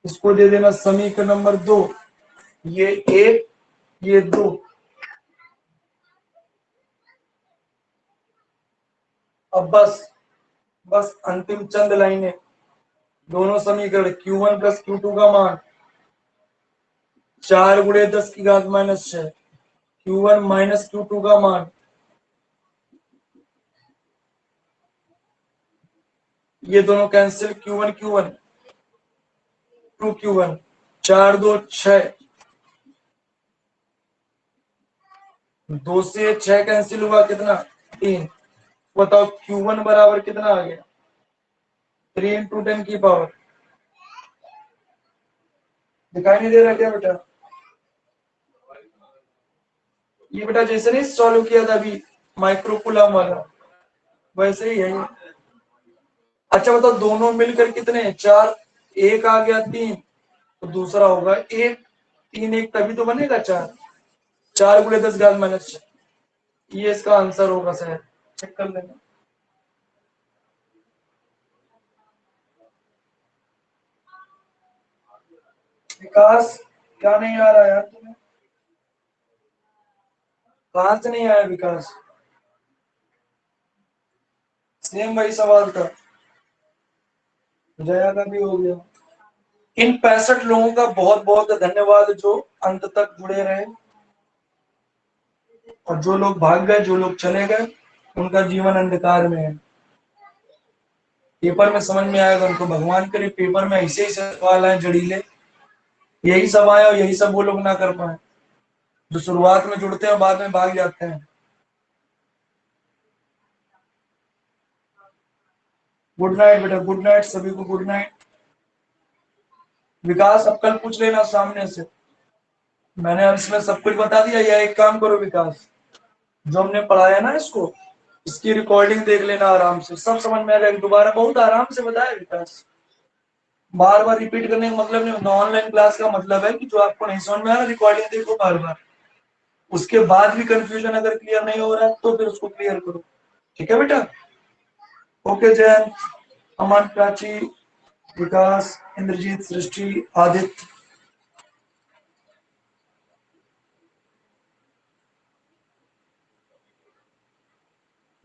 इसको दे देना समीकरण नंबर 2, ये 1 ये 2। अब बस अंतिम चंद लाइनें, दोनों समीकरण Q1 प्लस Q2 का मान 4 × 10⁻⁶, Q1 माइनस Q2 का मान, ये दोनों कैंसिल, Q1 Q1 2 Q1, 4 2 6, 2 से 6 कैंसिल हुआ कितना 3। बताओ Q1 बराबर कितना आ गया 3 × 10⁻, दिखाई नहीं दे रहा क्या बेटा, ये बेटा जैसे नहीं सॉल्व किया था अभी माइक्रो कूलम वाला, वैसे ही है ये। अच्छा बताओ दोनों मिलकर कितने हैं 4, एक आ गया 3, तो दूसरा होगा 1, 3 1 तभी तो बनेगा 4, 4 × 10⁻⁶, ये इसका आंसर होगा शायद, चेक कर लेना। विकास क्या नहीं आ रहा यार तुम्हें, कहां से नहीं आया विकास, सेम वही सवाल था, जया का भी हो गया। इन 65 लोगों का बहुत बहुत धन्यवाद जो अंत तक जुड़े रहे, और जो लोग भाग गए जो लोग चले गए उनका जीवन अंधकार में है। पेपर में समझ में आएगा उनको, भगवान करे पेपर में ऐसे ही सवाल आए जड़ीले, यही सब आए और यही सब वो लोग ना कर पाए जो शुरुआत में जुड़ते हैं और बाद में भाग जाते हैं। गुड नाइट बेटा, गुड नाइट सभी को, गुड नाइट। विकास अब कल पूछ लेना सामने से, मैंने अब इसमें सब कुछ बता दिया। या एक काम करो विकास, जो हमने पढ़ाया ना इसको, इसकी रिकॉर्डिंग देख लेना आराम से, सब समझ में आ जाएगा। दोबारा बहुत आराम से बताया विकास, बार बार रिपीट करने का मतलब नहीं होता। ऑनलाइन क्लास का मतलब है कि जो आपको नहीं समझ में आ रहा रिकॉर्डिंग देखो बार बार, उसके बाद भी कंफ्यूजन अगर क्लियर नहीं हो रहा है तो फिर उसको क्लियर करो, ठीक है बेटा। ओके जयंत, अमन, प्राची, विकास, इंद्रजीत, सृष्टि, आदित्य,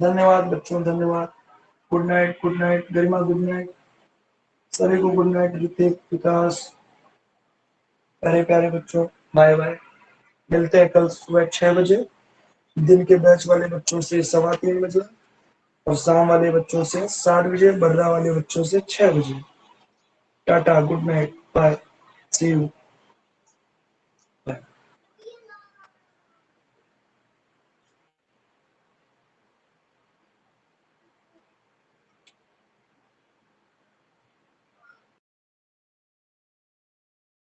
धन्यवाद बच्चों, धन्यवाद। गुड नाइट, गुड नाइट गरिमा, गुड नाइट सभी को, गुड नाइट ऋतिक, विकास, प्यारे प्यारे बच्चों, बाय बाय। मिलते हैं कल सुबह 6 बजे, दिन के बैच वाले बच्चों से 3:15 बजे और शाम वाले बच्चों से 7 बजे, बर्रा वाले बच्चों से 6 बजे। Tata, good night, bye, see you.